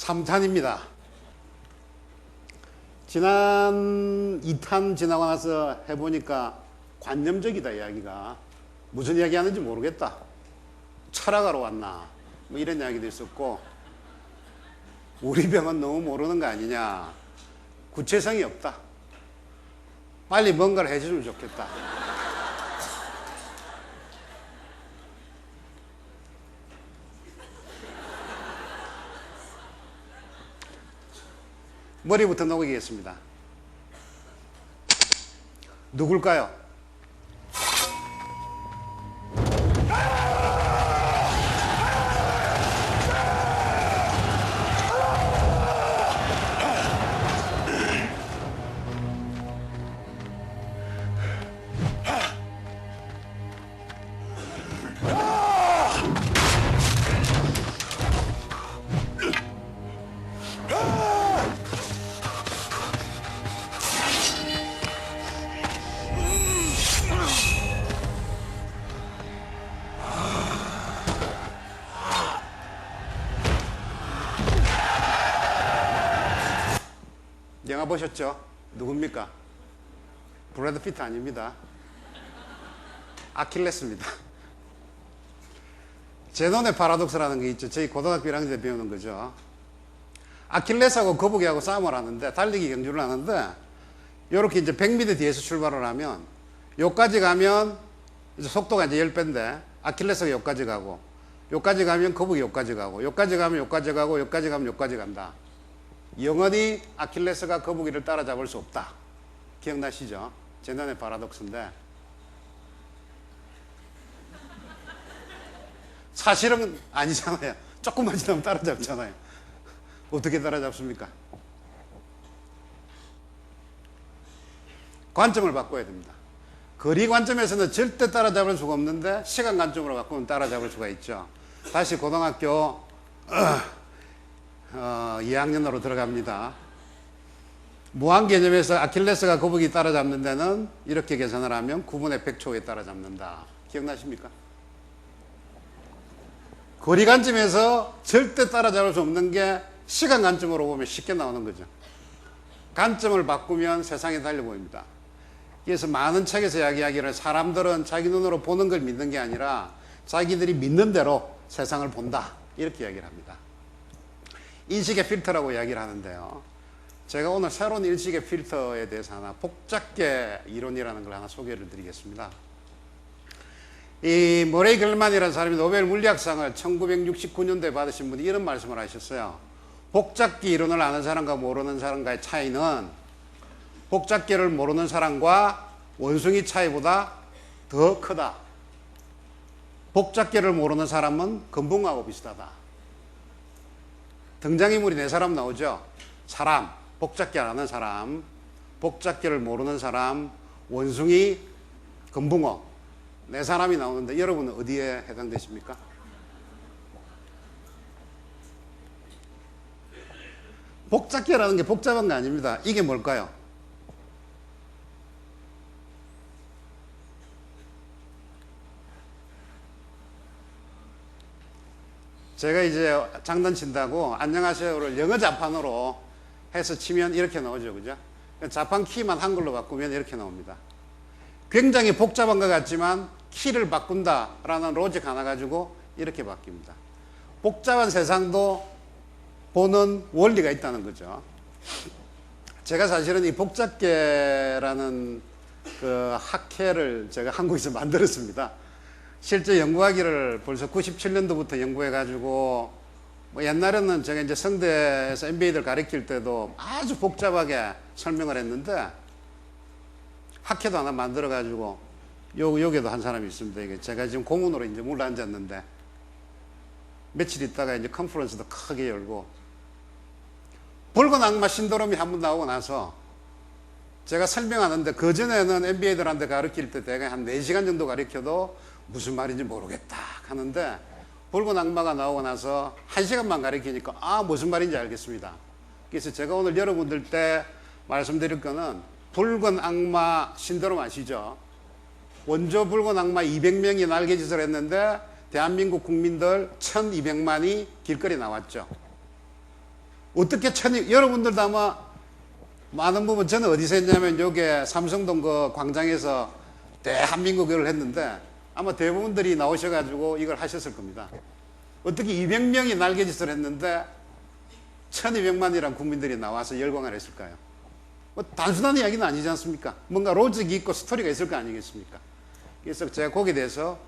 3탄입니다. 지난 2탄 지나고 나서 해보니까 관념적이다. 이야기가 무슨 이야기 하는지 모르겠다. 철학하러 왔나 뭐 이런 이야기도 있었고, 우리 병은 너무 모르는 거 아니냐, 구체성이 없다, 빨리 뭔가를 해주면 좋겠다. 머리부터 녹이겠습니다. 누굴까요? 영화 보셨죠? 누굽니까? 브래드 피트 아닙니다. 아킬레스입니다. 제논의 파라독스라는 게 있죠. 저희 고등학교 1학년 때 배우는 거죠. 아킬레스하고 거북이하고 싸움을 하는데, 달리기 경주를 하는데, 요렇게 이제 100m 뒤에서 출발을 하면, 요까지 가면 이제 속도가 이제 10배인데, 아킬레스가 요까지 가고, 요까지 가면 거북이 요까지 가고, 요까지 가면 요까지 가고, 요까지 가면 요까지 간다. 영원히 아킬레스가 거북이를 따라잡을 수 없다. 기억나시죠? 제논의 파라독스인데, 사실은 아니잖아요. 조금만 지나면 따라잡잖아요. 어떻게 따라잡습니까? 관점을 바꿔야 됩니다. 거리 관점에서는 절대 따라잡을 수가 없는데, 시간 관점으로 바꾸면 따라잡을 수가 있죠. 다시 고등학교 2학년으로 들어갑니다. 무한 개념에서 아킬레스가 거북이 따라잡는 데는 이렇게 계산을 하면 9분의 100초에 따라잡는다. 기억나십니까? 거리 관점에서 절대 따라잡을 수 없는 게 시간 관점으로 보면 쉽게 나오는 거죠. 관점을 바꾸면 세상이 달려 보입니다. 그래서 많은 책에서 이야기하기를, 사람들은 자기 눈으로 보는 걸 믿는 게 아니라 자기들이 믿는 대로 세상을 본다, 이렇게 이야기를 합니다. 인식의 필터라고 이야기를 하는데요. 제가 오늘 새로운 인식의 필터에 대해서 하나, 복잡계 이론이라는 걸 하나 소개를 드리겠습니다. 이 머레이 겔만이라는 사람이 노벨 물리학상을 1969년도에 받으신 분이 이런 말씀을 하셨어요. 복잡계 이론을 아는 사람과 모르는 사람과의 차이는 복잡계를 모르는 사람과 원숭이 차이보다 더 크다. 복잡계를 모르는 사람은 금붕어하고 비슷하다. 등장인물이 네 사람 나오죠. 사람, 복잡계 아는 사람, 복잡계를 모르는 사람, 원숭이, 금붕어, 네 사람이 나오는데, 여러분은 어디에 해당되십니까? 복잡계라는 게 복잡한 게 아닙니다. 이게 뭘까요? 제가 이제 장난친다고 안녕하세요를 영어 자판으로 해서 치면 이렇게 나오죠. 그죠? 자판 키만 한글로 바꾸면 이렇게 나옵니다. 굉장히 복잡한 것 같지만 키를 바꾼다라는 로직 하나 가지고 이렇게 바뀝니다. 복잡한 세상도 보는 원리가 있다는 거죠. 제가 사실은 이 복잡계라는 그 학회를 제가 한국에서 만들었습니다. 실제 연구하기를 벌써 97년도부터 연구해가지고, 뭐 옛날에는 제가 이제 성대에서 MBA들 가르칠 때도 아주 복잡하게 설명을 했는데, 학회도 하나 만들어가지고, 여기도 한 사람이 있습니다. 이게 제가 지금 고문으로 이제 물러앉았는데, 며칠 있다가 이제 컨퍼런스도 크게 열고, 붉은 악마 신드롬이 한번 나오고 나서, 제가 설명하는데, 그전에는 MBA들한테 가르칠 때 대개 한 4시간 정도 가르쳐도 무슨 말인지 모르겠다 하는데, 붉은 악마가 나오고 나서 1시간만 가르치니까 무슨 말인지 알겠습니다. 그래서 제가 오늘 여러분들 때 말씀드릴 거는 붉은 악마 신드롬 아시죠? 원조 붉은 악마 200명이 날개짓을 했는데 대한민국 국민들 1200만이 길거리 나왔죠. 어떻게 여러분들도 아마 많은 부분 저는 어디서 했냐면 요게 삼성동 그 광장에서 대한민국을 했는데 아마 대부분들이 나오셔가지고 이걸 하셨을 겁니다. 어떻게 200명이 날개짓을 했는데 1200만이란 국민들이 나와서 열광을 했을까요? 뭐 단순한 이야기는 아니지 않습니까? 뭔가 로직이 있고 스토리가 있을 거 아니겠습니까? 그래서 제가 거기에 대해서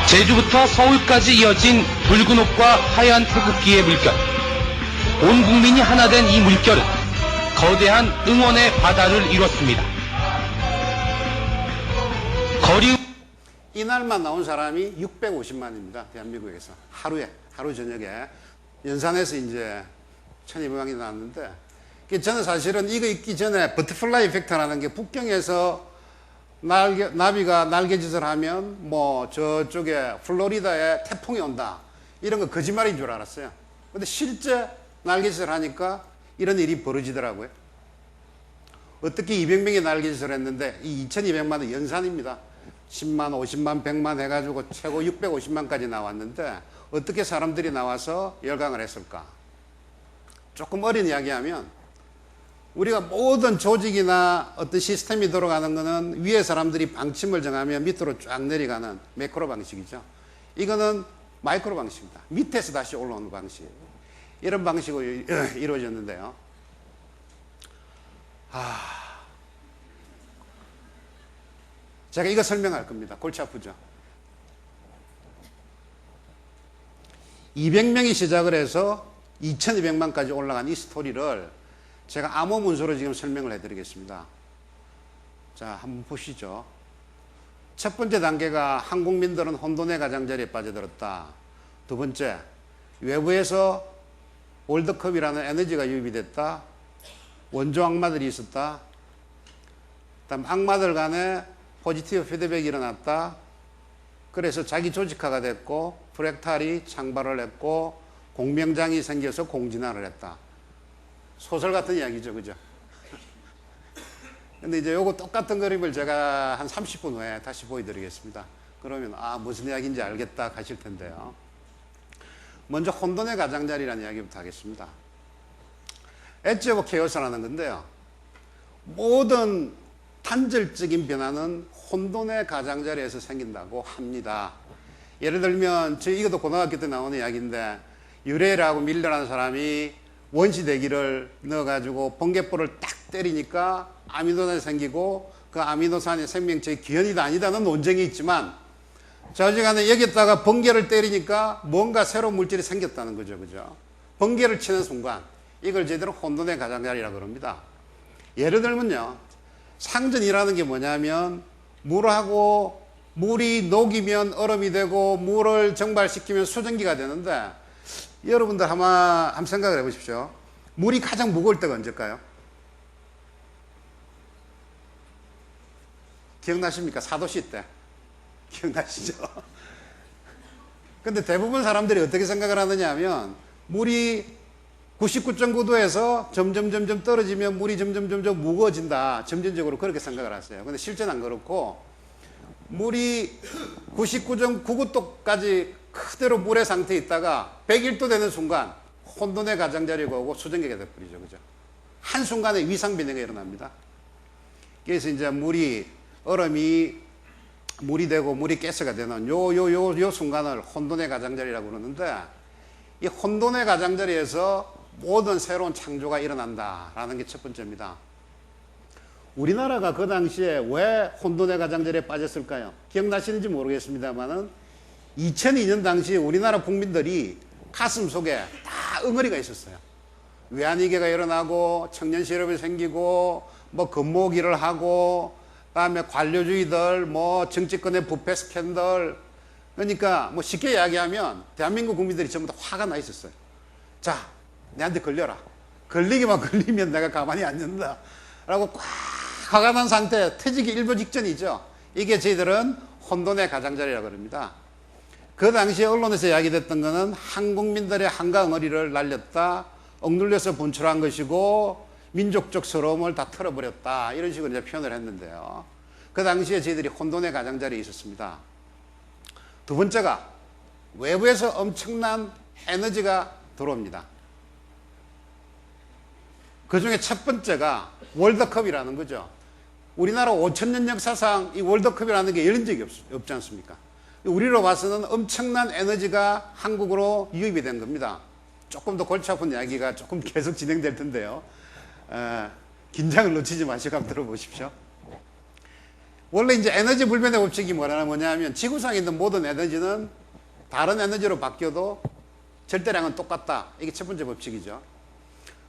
제주부터 서울까지 이어진 붉은 옷과 하얀 태극기의 물결. 온 국민이 하나 된 이 물결은 거대한 응원의 바다를 이뤘습니다. 이날만 나온 사람이 650만입니다. 대한민국에서. 하루 저녁에. 연산에서 이제 1200만이 나왔는데, 저는 사실은 이거 있기 전에 버터플라이 이펙트라는 게 북경에서 나비가 날개짓을 하면 뭐 저쪽에 플로리다에 태풍이 온다. 이런 거 거짓말인 줄 알았어요. 근데 실제 날개짓을 하니까 이런 일이 벌어지더라고요. 어떻게 200명이 날개짓을 했는데 이 2200만은 연산입니다. 10만, 50만, 100만 해가지고 최고 650만까지 나왔는데 어떻게 사람들이 나와서 열광을 했을까? 조금 어린 이야기하면 우리가 모든 조직이나 어떤 시스템이 돌아가는 것은 위에 사람들이 방침을 정하면 밑으로 쫙 내려가는 매크로 방식이죠. 이거는 마이크로 방식입니다. 밑에서 다시 올라오는 방식. 이런 방식으로 이루어졌는데요. 제가 이거 설명할 겁니다. 골치 아프죠? 200명이 시작을 해서 2200만까지 올라간 이 스토리를 제가 암호 문서로 지금 설명을 해드리겠습니다. 자, 한번 보시죠. 첫 번째 단계가 한국민들은 혼돈의 가장자리에 빠져들었다. 두 번째, 외부에서 월드컵이라는 에너지가 유입이 됐다. 원조 악마들이 있었다. 그다음 악마들 간에 포지티브 피드백이 일어났다. 그래서 자기 조직화가 됐고 프랙탈이 창발을 했고 공명장이 생겨서 공진화를 했다. 소설 같은 이야기죠, 그죠? 근데 이제 요거 똑같은 그림을 제가 한 30분 후에 다시 보여드리겠습니다. 그러면 무슨 이야기인지 알겠다 하실 텐데요. 먼저 혼돈의 가장자리라는 이야기부터 하겠습니다. 엣지 오브 케오스라는 건데요. 모든 단절적인 변화는 혼돈의 가장자리에서 생긴다고 합니다. 예를 들면 이것도 고등학교 때 나오는 이야기인데 유레라고 밀러라는 사람이 원시대기를 넣어가지고 번개불을 딱 때리니까 아미노산이 생기고 그 아미노산이 생명체의 기원이다 아니다는 논쟁이 있지만 자어지간에 여기다가 번개를 때리니까 뭔가 새로운 물질이 생겼다는 거죠. 그죠? 번개를 치는 순간 이걸 저희들은 혼돈의 가장자리라고 그럽니다. 예를 들면요. 상전이라는 게 뭐냐면 물하고 물이 녹이면 얼음이 되고 물을 증발시키면 수증기가 되는데 여러분들 한번 생각을 해보십시오. 물이 가장 무거울 때가 언제일까요? 기억나십니까? 사도시 때. 기억나시죠? 근데 대부분 사람들이 어떻게 생각을 하느냐 하면 물이 99.9도에서 점점 떨어지면 물이 점점 무거워진다. 점진적으로 그렇게 생각을 하세요. 근데 실제는 안 그렇고 물이 99.99도까지 그대로 물의 상태에 있다가 101도 되는 순간 혼돈의 가장자리가 오고 수증기가 돼버리죠. 그죠? 한순간에 위상변화가 일어납니다. 그래서 이제 얼음이 물이 되고 물이 가스가 되는 요 순간을 혼돈의 가장자리라고 그러는데 이 혼돈의 가장자리에서 모든 새로운 창조가 일어난다라는 게 첫 번째입니다. 우리나라가 그 당시에 왜 혼돈의 가장자리에 빠졌을까요? 기억나시는지 모르겠습니다만은 2002년 당시에 우리나라 국민들이 가슴 속에 다 응어리가 있었어요. 외환위기가 일어나고 청년 실업이 생기고 뭐 근무기를 하고 그다음에 관료주의들 뭐 정치권의 부패 스캔들 그러니까 뭐 쉽게 이야기하면 대한민국 국민들이 전부 다 화가 나 있었어요. 자, 내한테 걸려라. 걸리기만 걸리면 내가 가만히 안 있는다. 라고 꽉 화가 난 상태, 퇴직이 일부 직전이죠. 이게 저희들은 혼돈의 가장자리라고 합니다. 그 당시에 언론에서 이야기됐던 거는 한국민들의 한가응어리를 날렸다. 억눌려서 분출한 것이고 민족적 서러움을 다 털어버렸다. 이런 식으로 이제 표현을 했는데요. 그 당시에 저희들이 혼돈의 가장자리에 있었습니다. 두 번째가 외부에서 엄청난 에너지가 들어옵니다. 그 중에 첫 번째가 월드컵이라는 거죠. 우리나라 5,000년 역사상 이 월드컵이라는 게 열린 적이 없지 않습니까? 우리로 봐서는 엄청난 에너지가 한국으로 유입이 된 겁니다. 조금 더 골치 아픈 이야기가 조금 계속 진행될 텐데요. 긴장을 놓치지 마시고 한번 들어보십시오. 원래 이제 에너지 불변의 법칙이 뭐냐면 지구상에 있는 모든 에너지는 다른 에너지로 바뀌어도 절대량은 똑같다. 이게 첫 번째 법칙이죠.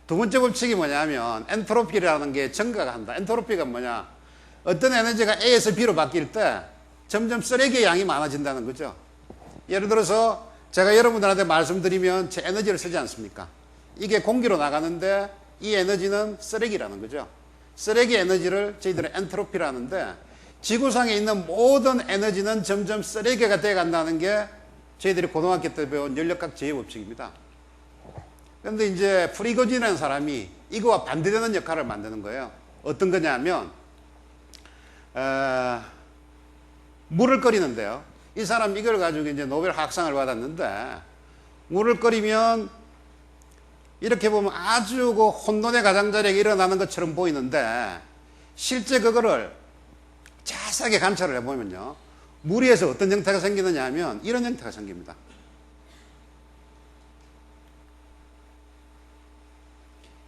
두 번째 법칙이 뭐냐면 엔트로피라는 게 증가가 한다. 엔트로피가 뭐냐? 어떤 에너지가 A에서 B로 바뀔 때 점점 쓰레기의 양이 많아진다는 거죠. 예를 들어서 제가 여러분들한테 말씀드리면 제 에너지를 쓰지 않습니까? 이게 공기로 나가는데 이 에너지는 쓰레기라는 거죠. 쓰레기 에너지를 저희들은 엔트로피라는데 지구상에 있는 모든 에너지는 점점 쓰레기가 되어 간다는 게 저희들이 고등학교 때 배운 연력학 제의 법칙입니다. 그런데 이제 프리고진이라는 사람이 이거와 반대되는 역할을 만드는 거예요. 어떤 거냐면 물을 끓이는데요. 이 사람 이걸 가지고 이제 노벨 화학상을 받았는데 물을 끓이면 이렇게 보면 아주 그 혼돈의 가장자리가 일어나는 것처럼 보이는데 실제 그거를 자세하게 관찰을 해보면요. 물 위에서 어떤 형태가 생기느냐 하면 이런 형태가 생깁니다.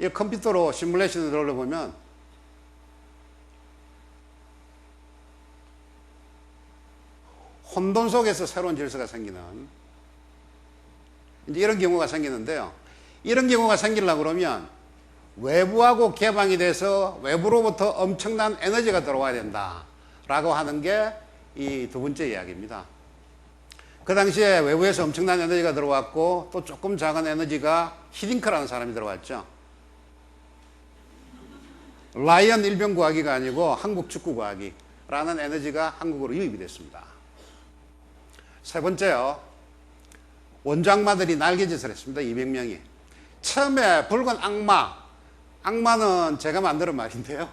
이 컴퓨터로 시뮬레이션을 돌려보면 혼돈 속에서 새로운 질서가 생기는 이제 이런 경우가 생기는데요. 이런 경우가 생기려고 그러면 외부하고 개방이 돼서 외부로부터 엄청난 에너지가 들어와야 된다라고 하는 게 이 두 번째 이야기입니다. 그 당시에 외부에서 엄청난 에너지가 들어왔고 또 조금 작은 에너지가 히딩크라는 사람이 들어왔죠. 라이언 일병구하기가 아니고 한국축구구하기라는 에너지가 한국으로 유입이 됐습니다. 세 번째요. 원조 악마들이 날개짓을 했습니다. 200명이. 처음에 붉은 악마. 악마는 제가 만드는 말인데요.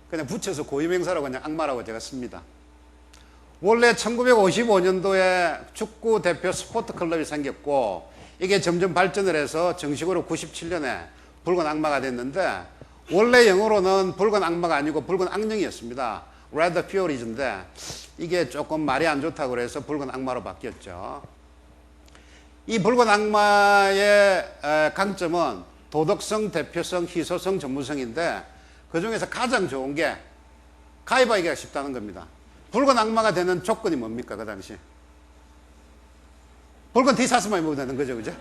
그냥 붙여서 고유명사로 그냥 악마라고 제가 씁니다. 원래 1955년도에 축구 대표 스포트 클럽이 생겼고 이게 점점 발전을 해서 정식으로 97년에 붉은 악마가 됐는데 원래 영어로는 붉은 악마가 아니고 붉은 악령이었습니다. Red Fury인데 이게 조금 말이 안 좋다고 그래서 붉은 악마로 바뀌었죠. 이 붉은 악마의 강점은 도덕성, 대표성, 희소성, 전문성인데 그 중에서 가장 좋은 게 가위바위보가 쉽다는 겁니다. 붉은 악마가 되는 조건이 뭡니까? 그 당시 붉은 티셔츠만 입으면 되는 거죠, 그죠?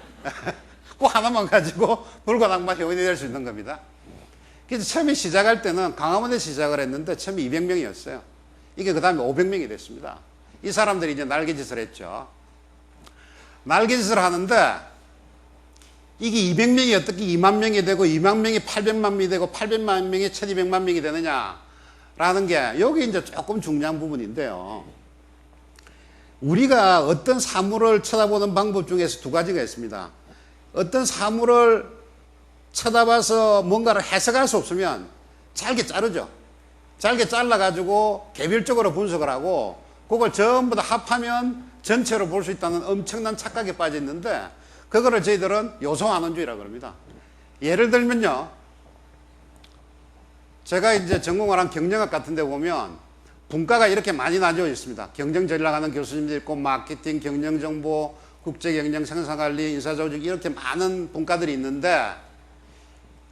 꼭 하나만 가지고 붉은 악마 회원이 될 수 있는 겁니다. 그래서 처음에 시작할 때는 강화문에 시작을 했는데 처음에 200명이었어요. 이게 그 다음에 500명이 됐습니다. 이 사람들이 이제 날개짓을 했죠. 날개짓을 하는데 이게 200명이 어떻게 2만 명이 되고 2만 명이 800만 명이 되고 800만 명이 1200만 명이 되느냐라는 게 여기 이제 조금 중요한 부분인데요. 우리가 어떤 사물을 쳐다보는 방법 중에서 두 가지가 있습니다. 어떤 사물을 쳐다봐서 뭔가를 해석할 수 없으면 잘게 자르죠. 잘게 잘라가지고 개별적으로 분석을 하고 그걸 전부 다 합하면 전체로 볼 수 있다는 엄청난 착각에 빠져 있는데 그거를 저희들은 요소환원주의라고 합니다. 예를 들면요. 제가 이제 전공을 한 경영학 같은 데 보면 분과가 이렇게 많이 나뉘어 있습니다. 경영 전략하는 교수님들 있고 마케팅, 경영정보, 국제경영, 생산관리, 인사조직 이렇게 많은 분과들이 있는데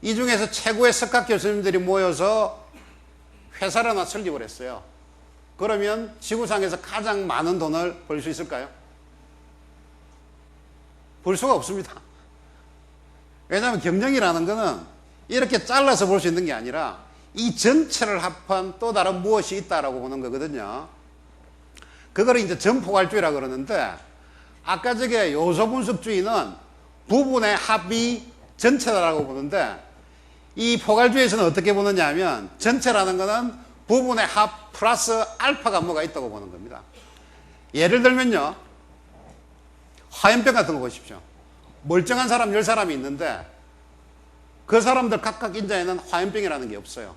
이 중에서 최고의 석학 교수님들이 모여서 회사를 하나 설립을 했어요. 그러면 지구상에서 가장 많은 돈을 벌 수 있을까요? 볼 수가 없습니다. 왜냐하면 경영이라는 거는 이렇게 잘라서 볼 수 있는 게 아니라 이 전체를 합한 또 다른 무엇이 있다라고 보는 거거든요. 그거를 이제 전포괄주의라고 그러는데 아까 저게 요소분석주의는 부분의 합이 전체다라고 보는데 이 포괄주의에서는 어떻게 보느냐 하면 전체라는 것은 부분의 합 플러스 알파가 뭐가 있다고 보는 겁니다. 예를 들면요. 화염병 같은 거 보십시오. 멀쩡한 사람 10사람이 있는데 그 사람들 각각 인자에는 화염병이라는 게 없어요.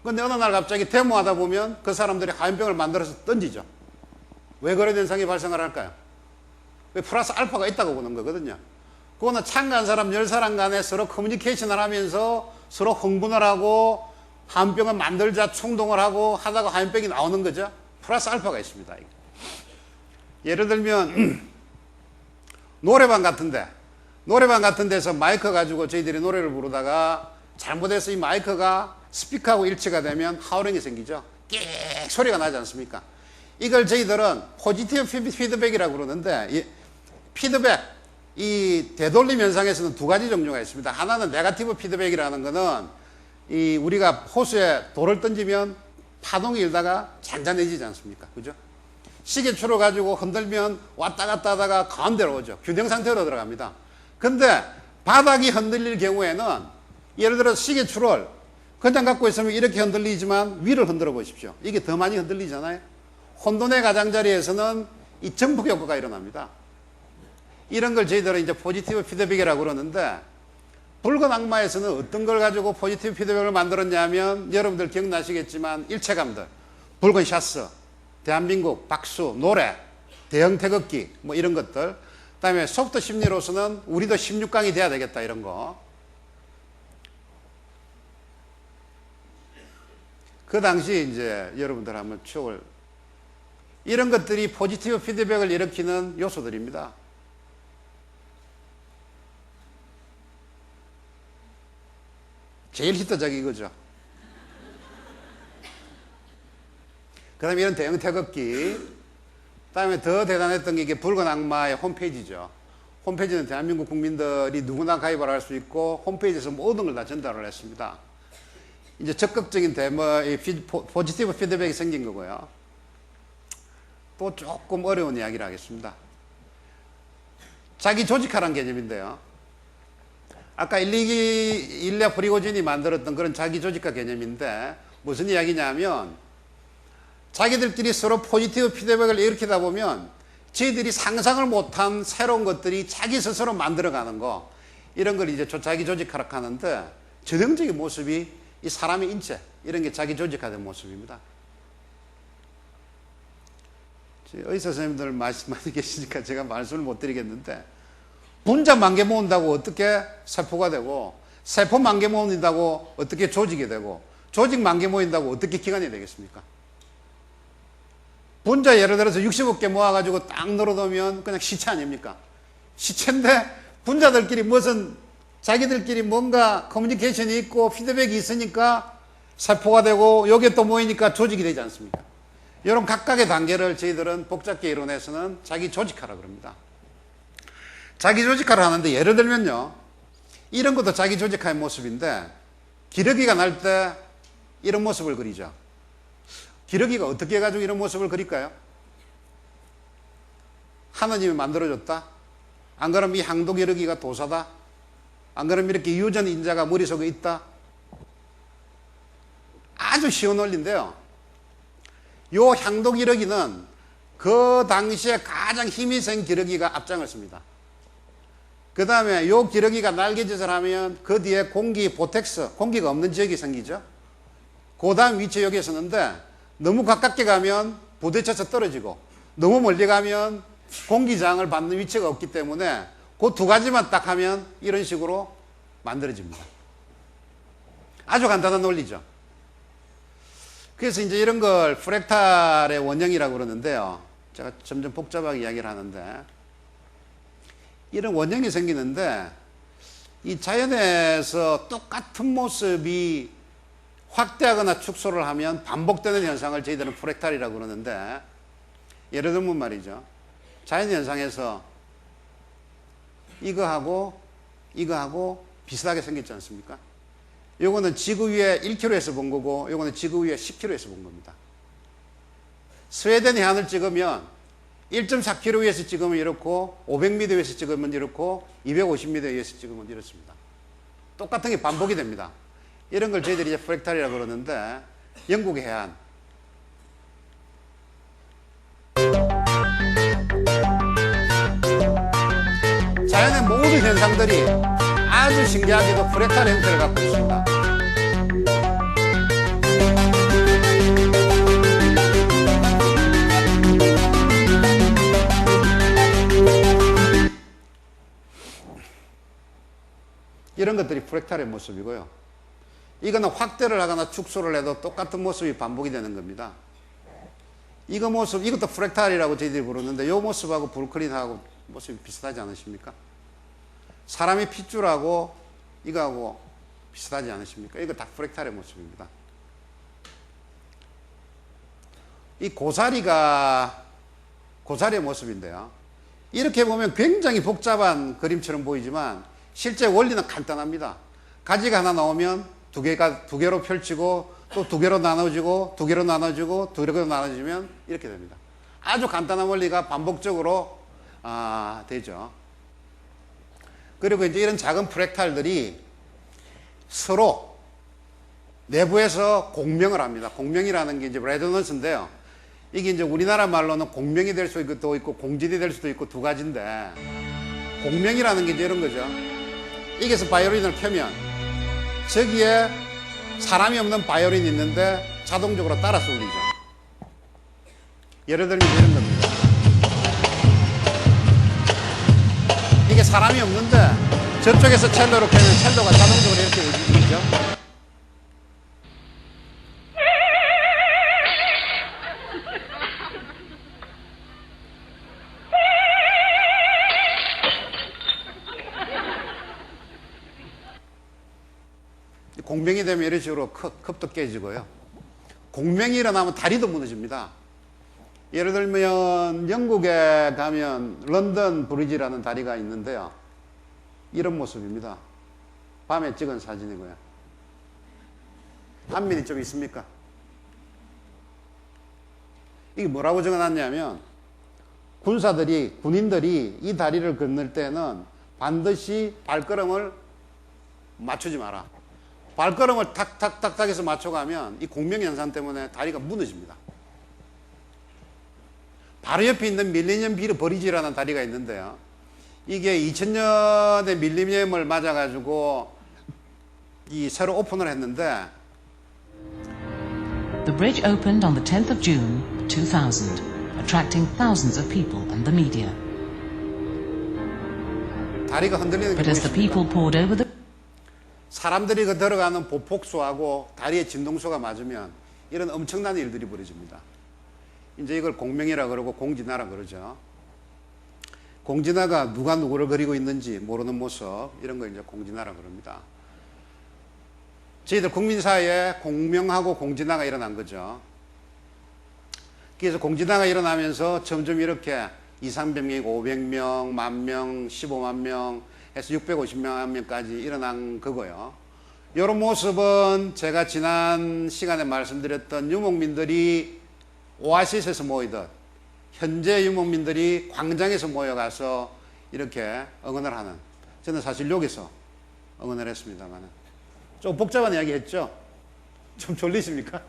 그런데 어느 날 갑자기 데모하다 보면 그 사람들이 화염병을 만들어서 던지죠. 왜 그런 현상이 발생을 할까요? 플러스 알파가 있다고 보는 거거든요. 그거는 참가한 사람 10사람 간에 서로 커뮤니케이션을 하면서 서로 흥분을 하고 화염병을 만들자 충동을 하고 하다가 화염병이 나오는 거죠. 플러스 알파가 있습니다. 예를 들면 노래방 같은 데서 마이크 가지고 저희들이 노래를 부르다가 잘못해서 이 마이크가 스피커하고 일치가 되면 하우링이 생기죠. 끽 소리가 나지 않습니까? 이걸 저희들은 포지티브 피드백이라고 그러는데, 이 피드백, 이 되돌림 현상에서는 두 가지 종류가 있습니다. 하나는 네거티브 피드백이라는 거는 이 우리가 호수에 돌을 던지면 파동이 일다가 잔잔해지지 않습니까? 그죠? 시계추를 가지고 흔들면 왔다 갔다 하다가 가운데로 오죠. 균형 상태로 들어갑니다. 근데 바닥이 흔들릴 경우에는 예를 들어 시계추를 그냥 갖고 있으면 이렇게 흔들리지만 위를 흔들어 보십시오. 이게 더 많이 흔들리잖아요. 혼돈의 가장자리에서는 이 정폭 효과가 일어납니다. 이런 걸 저희들은 이제 포지티브 피드백이라고 그러는데, 붉은 악마에서는 어떤 걸 가지고 포지티브 피드백을 만들었냐면, 여러분들 기억나시겠지만 일체감들, 붉은 샤스, 대한민국, 박수, 노래, 대형 태극기 뭐 이런 것들, 그 다음에 소프트 심리로서는 우리도 16강이 돼야 되겠다 이런 거. 그 당시 이제 여러분들 한번 추억을, 이런 것들이 포지티브 피드백을 일으키는 요소들입니다. 제일 히트작이 이거죠. 그 다음에 이런 대형 태극기, 그 다음에 더 대단했던 게 이게 붉은 악마의 홈페이지죠. 홈페이지는 대한민국 국민들이 누구나 가입을 할 수 있고 홈페이지에서 모든 걸 다 전달을 했습니다. 이제 적극적인 포지티브 피드백이 생긴 거고요. 또 조금 어려운 이야기를 하겠습니다. 자기 조직화라는 개념인데요. 아까 일레 프리고진이 만들었던 그런 자기 조직화 개념인데, 무슨 이야기냐면 자기들끼리 서로 포지티브 피드백을 일으키다 보면 저희들이 상상을 못한 새로운 것들이 자기 스스로 만들어가는 거, 이런 걸 이제 자기 조직화라고 하는데, 전형적인 모습이 이 사람의 인체, 이런 게 자기 조직화된 모습입니다. 의사 선생님들 많이 계시니까 제가 말씀을 못 드리겠는데, 분자 10,000개 모은다고 어떻게 세포가 되고, 세포 10,000개 모은다고 어떻게 조직이 되고, 조직 10,000개 모인다고 어떻게 기관이 되겠습니까? 분자 예를 들어서 65개 모아가지고 딱 늘어놓으면 그냥 시체 아닙니까? 시체인데 분자들끼리 무슨 자기들끼리 뭔가 커뮤니케이션이 있고 피드백이 있으니까 세포가 되고, 여기에 또 모이니까 조직이 되지 않습니까? 이런 각각의 단계를 저희들은 복잡계 이론에서는 자기 조직화라고 그럽니다. 자기 조직화를 하는데, 예를 들면요, 이런 것도 자기 조직화의 모습인데, 기러기가 날 때 이런 모습을 그리죠. 기러기가 어떻게 해가지고 이런 모습을 그릴까요? 하느님이 만들어줬다? 안 그러면 이 항도기러기가 도사다? 안 그러면 이렇게 유전 인자가 머릿속에 있다? 아주 쉬운 원리인데요. 요 향도기러기는 그 당시에 가장 힘이 센 기러기가 앞장을 씁니다. 그 다음에 요 기러기가 날개짓을 하면 그 뒤에 공기 보텍스, 공기가 없는 지역이 생기죠. 그 다음 위치에 여기 있었는데, 너무 가깝게 가면 부딪혀서 떨어지고, 너무 멀리 가면 공기장을 받는 위치가 없기 때문에 그 두 가지만 딱 하면 이런 식으로 만들어집니다. 아주 간단한 논리죠. 그래서 이제 이런 걸 프랙탈의 원형이라고 그러는데요. 제가 점점 복잡하게 이야기를 하는데, 이런 원형이 생기는데, 이 자연에서 똑같은 모습이 확대하거나 축소를 하면 반복되는 현상을 저희들은 프랙탈이라고 그러는데, 예를 들면 말이죠, 자연현상에서 이거하고 비슷하게 생겼지 않습니까? 요거는 지구 위에 1km에서 본 거고, 요거는 지구 위에 10km에서 본 겁니다. 스웨덴의 하늘 찍으면 1.4km 위에서 찍으면 이렇고, 500m 위에서 찍으면 이렇고, 250m 위에서 찍으면 이렇습니다. 똑같은 게 반복이 됩니다. 이런 걸 저희들이 이제 프랙탈이라고 그러는데, 영국의 해안, 자연의 모든 현상들이 아주 신기하게도 프랙탈 형태를 갖고 있습니다. 이런 것들이 프랙탈의 모습이고요. 이거는 확대를 하거나 축소를 해도 똑같은 모습이 반복이 되는 겁니다. 이거 모습, 이것도 프랙탈이라고 저희들이 부르는데 이 모습하고 브루클린하고 모습이 비슷하지 않으십니까? 사람의 핏줄하고 이거하고 비슷하지 않으십니까? 이거 다 프랙탈의 모습입니다. 이 고사리가 고사리의 모습인데요. 이렇게 보면 굉장히 복잡한 그림처럼 보이지만 실제 원리는 간단합니다. 가지가 하나 나오면 두 개로 펼치고 또 두 개로 나눠지고 두 개로 나눠지고 두 개로 나눠지면 이렇게 됩니다. 아주 간단한 원리가 반복적으로 되죠. 그리고 이제 이런 작은 프랙탈들이 서로 내부에서 공명을 합니다. 공명이라는 게 이제 레조넌스인데요. 이게 이제 우리나라 말로는 공명이 될 수도 있고 공진이 될 수도 있고 두 가지인데, 공명이라는 게 이제 이런 거죠. 여기서 바이올린을 켜면 저기에 사람이 없는 바이올린이 있는데 자동적으로 따라서 울리죠. 예를 들면 이런 겁니다. 이게 사람이 없는데 저쪽에서 첼로로 켜면 첼로가 자동적으로 이렇게 울리죠. 공명이 되면 이런 식으로 컵도 깨지고요. 공명이 일어나면 다리도 무너집니다. 예를 들면 영국에 가면 런던 브리지라는 다리가 있는데요. 이런 모습입니다. 밤에 찍은 사진이고요. 한면이 좀 있습니까? 이게 뭐라고 적어놨냐면, 군인들이 이 다리를 건널 때는 반드시 발걸음을 맞추지 마라. 발걸음을 탁탁탁탁 해서 맞춰가면 이 공명현상 때문에 다리가 무너집니다. 바로 옆에 있는 밀레니엄 브리지라는 다리가 있는데요. 이게 2000년에 밀레니엄을 맞아가지고 이 새로 오픈을 했는데, The bridge opened on the 10th of June, 2000, attracting thousands of people and the media. 다리가 흔들리는 게 But as the people 보이십니까? poured over the 사람들이 그 들어가는 보폭수하고 다리의 진동수가 맞으면 이런 엄청난 일들이 벌어집니다. 이제 이걸 공명이라 그러고 공진화라 그러죠. 공진화가 누가 누구를 그리고 있는지 모르는 모습, 이런 걸 이제 공진화라 그럽니다. 저희들 국민사회에 공명하고 공진화가 일어난 거죠. 그래서 공진화가 일어나면서 점점 이렇게 200~300명, 500명, 10,000명, 15만 명 해서 650만 명까지 일어난 거고요. 이런 모습은 제가 지난 시간에 말씀드렸던 유목민들이 오아시스에서 모이듯 현재 유목민들이 광장에서 모여가서 이렇게 응원을 하는, 저는 사실 여기서 응원을 했습니다만 좀 복잡한 이야기 했죠? 좀 졸리십니까?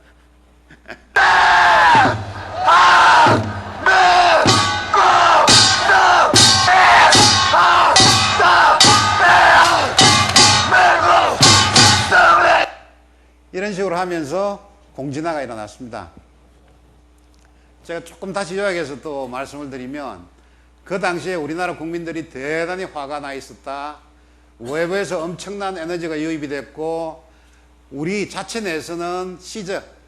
이런 식으로 하면서 공진화가 일어났습니다. 제가 조금 다시 요약해서 또 말씀을 드리면, 그 당시에 우리나라 국민들이 대단히 화가 나 있었다. 외부에서 엄청난 에너지가 유입이 됐고, 우리 자체 내에서는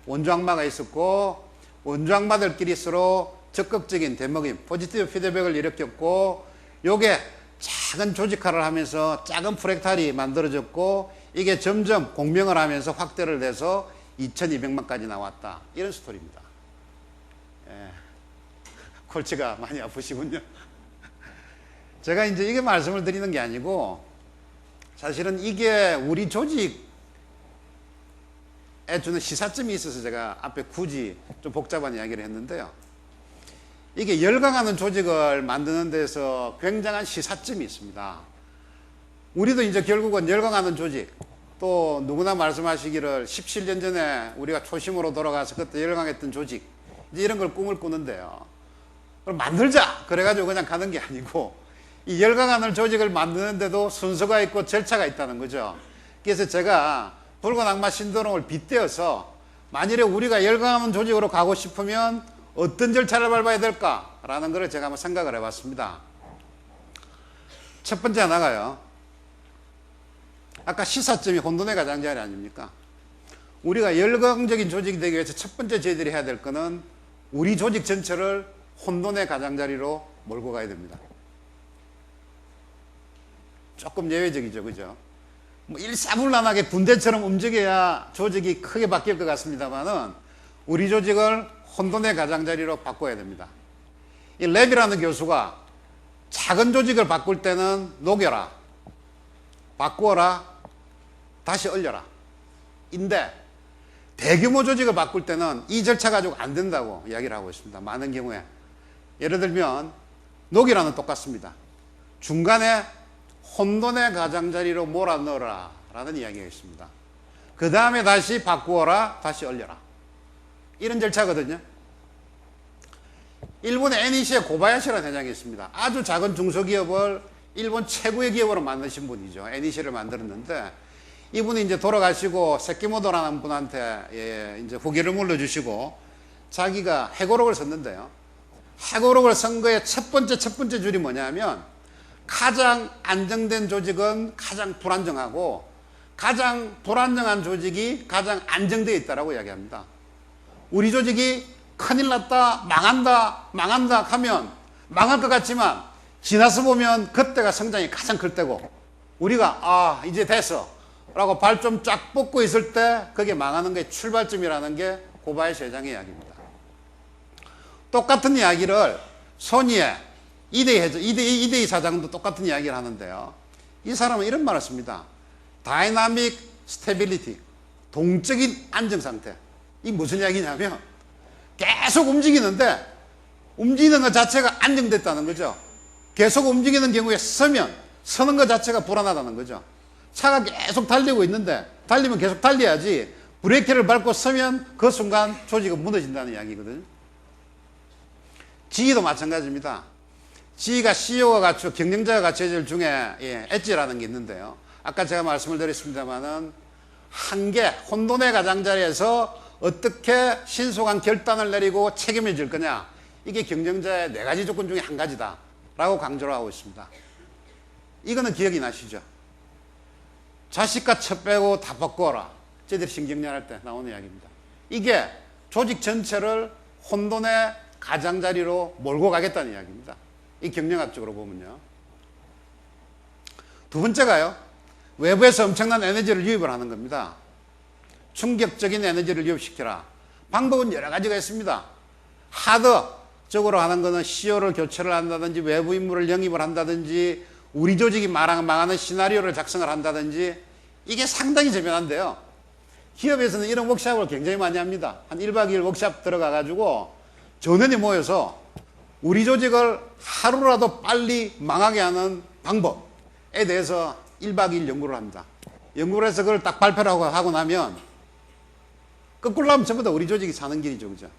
원조악마가 있었고, 원조악마들끼리 서로 적극적인 대먹임, 포지티브 피드백을 일으켰고, 요게 작은 조직화를 하면서 작은 프랙탈이 만들어졌고, 이게 점점 공명을 하면서 확대를 해서 2200만까지 나왔다. 이런 스토리입니다. 예. 골치가 많이 아프시군요. 제가 이제 이게 말씀을 드리는 게 아니고, 사실은 이게 우리 조직에 주는 시사점이 있어서 제가 앞에 굳이 좀 복잡한 이야기를 했는데요. 이게 열광하는 조직을 만드는 데서 굉장한 시사점이 있습니다. 우리도 이제 결국은 열광하는 조직, 또 누구나 말씀하시기를 17년 전에 우리가 초심으로 돌아가서 그때 열광했던 조직, 이제 이런 걸 꿈을 꾸는데요. 그럼 만들자! 그래가지고 그냥 가는 게 아니고, 이 열광하는 조직을 만드는데도 순서가 있고 절차가 있다는 거죠. 그래서 제가 붉은 악마 신드롬을 빗대어서 만일에 우리가 열광하는 조직으로 가고 싶으면 어떤 절차를 밟아야 될까라는 걸 제가 한번 생각을 해봤습니다. 첫 번째 하나가요, 아까 시사점이 혼돈의 가장자리 아닙니까? 우리가 열광적인 조직이 되기 위해서 첫 번째 저희들이 해야 될 거는 우리 조직 전체를 혼돈의 가장자리로 몰고 가야 됩니다. 조금 예외적이죠, 그죠? 뭐 일사불란하게 군대처럼 움직여야 조직이 크게 바뀔 것 같습니다만은 우리 조직을 혼돈의 가장자리로 바꿔야 됩니다. 이 랩이라는 교수가 작은 조직을 바꿀 때는 녹여라, 바꾸어라, 다시 얼려라. 인데 대규모 조직을 바꿀 때는 이 절차 가지고 안 된다고 이야기를 하고 있습니다. 많은 경우에. 예를 들면 녹이라는 똑같습니다. 중간에 혼돈의 가장자리로 몰아넣어라 라는 이야기가 있습니다. 그 다음에 다시 바꾸어라, 다시 얼려라. 이런 절차거든요. 일본의 애니시의 고바야시라는 회장이 있습니다. 아주 작은 중소기업을 일본 최고의 기업으로 만드신 분이죠. 애니시를 만들었는데 이분이 이제 돌아가시고 세키모토라는 분한테 이제 후기를 물려주시고 자기가 회고록을 썼는데요. 회고록을 쓴 거의 첫 번째 줄이 뭐냐면 가장 안정된 조직은 가장 불안정하고 가장 불안정한 조직이 가장 안정되어 있다라고 이야기합니다. 우리 조직이 큰일 났다, 망한다 하면 망할 것 같지만 지나서 보면 그때가 성장이 가장 클 때고 우리가 이제 됐어 라고 발 좀 쫙 뻗고 있을 때 그게 망하는 게 출발점이라는 게 고바야시 회장의 이야기입니다. 똑같은 이야기를 소니의 이대희 사장도 똑같은 이야기를 하는데요. 이 사람은 이런 말을 씁니다. 다이나믹 스테빌리티, 동적인 안정 상태. 이 무슨 이야기냐면 계속 움직이는데 움직이는 것 자체가 안정됐다는 거죠. 계속 움직이는 경우에 서는 것 자체가 불안하다는 거죠. 차가 계속 달리고 있는데 달리면 계속 달려야지 브레이크를 밟고 서면 그 순간 조직은 무너진다는 이야기거든요. 지휘도 마찬가지입니다. 지휘가 CEO가 갖추고 경영자가 갖춰야 될 중에 엣지라는 게 있는데요. 아까 제가 말씀을 드렸습니다만은 한계, 혼돈의 가장자리에서 어떻게 신속한 결단을 내리고 책임을 질 거냐. 이게 경영자의 4가지 조건 중에 한 가지다 라고 강조를 하고 있습니다. 이거는 기억이 나시죠? 자식과 첩 빼고 다 바꿔라. 저희들이 신경전할 때 나오는 이야기입니다. 이게 조직 전체를 혼돈의 가장자리로 몰고 가겠다는 이야기입니다. 이 경영학적으로 보면요. 두 번째가요. 외부에서 엄청난 에너지를 유입을 하는 겁니다. 충격적인 에너지를 유입시켜라. 방법은 여러 가지가 있습니다. 하드적으로 하는 거는 CEO를 교체를 한다든지 외부 인물을 영입을 한다든지 우리 조직이 망하는 시나리오를 작성을 한다든지 이게 상당히 재미난데요. 기업에서는 이런 워크샵을 굉장히 많이 합니다. 한 1박 2일 워크샵 들어가가지고 전원이 모여서 우리 조직을 하루라도 빨리 망하게 하는 방법에 대해서 1박 2일 연구를 합니다. 연구를 해서 그걸 딱 발표를 하고 나면 거꾸로 하면 전부 다 우리 조직이 사는 길이죠. 그죠?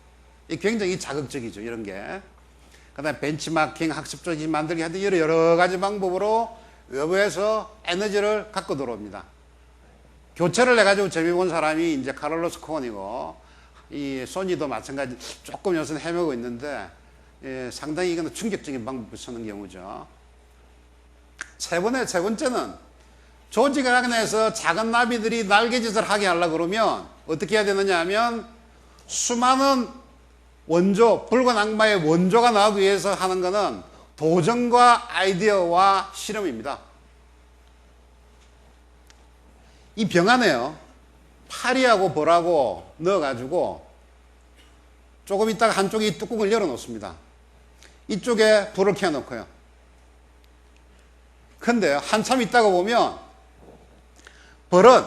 굉장히 자극적이죠. 이런 게. 그 다음에 벤치마킹, 학습 조직 만들기 하여튼 여러 가지 방법으로 외부에서 에너지를 갖고 들어옵니다. 교체를 해가지고 재미 본 사람이 이제 카를로스 코언이고 이 소니도 마찬가지 조금 요새는 헤매고 있는데 상당히 이거는 충격적인 방법을 쓰는 경우죠. 세 번째는 조직 안에서 작은 나비들이 날개짓을 하게 하려고 그러면 어떻게 해야 되느냐 하면 수많은 원조, 붉은 악마의 원조가 나오기 위해서 하는 것은 도전과 아이디어와 실험입니다. 이 병 안에요. 파리하고 벌하고 넣어가지고 조금 있다가 한쪽에 이 뚜껑을 열어놓습니다. 이쪽에 불을 켜놓고요. 근데 한참 있다가 보면 벌은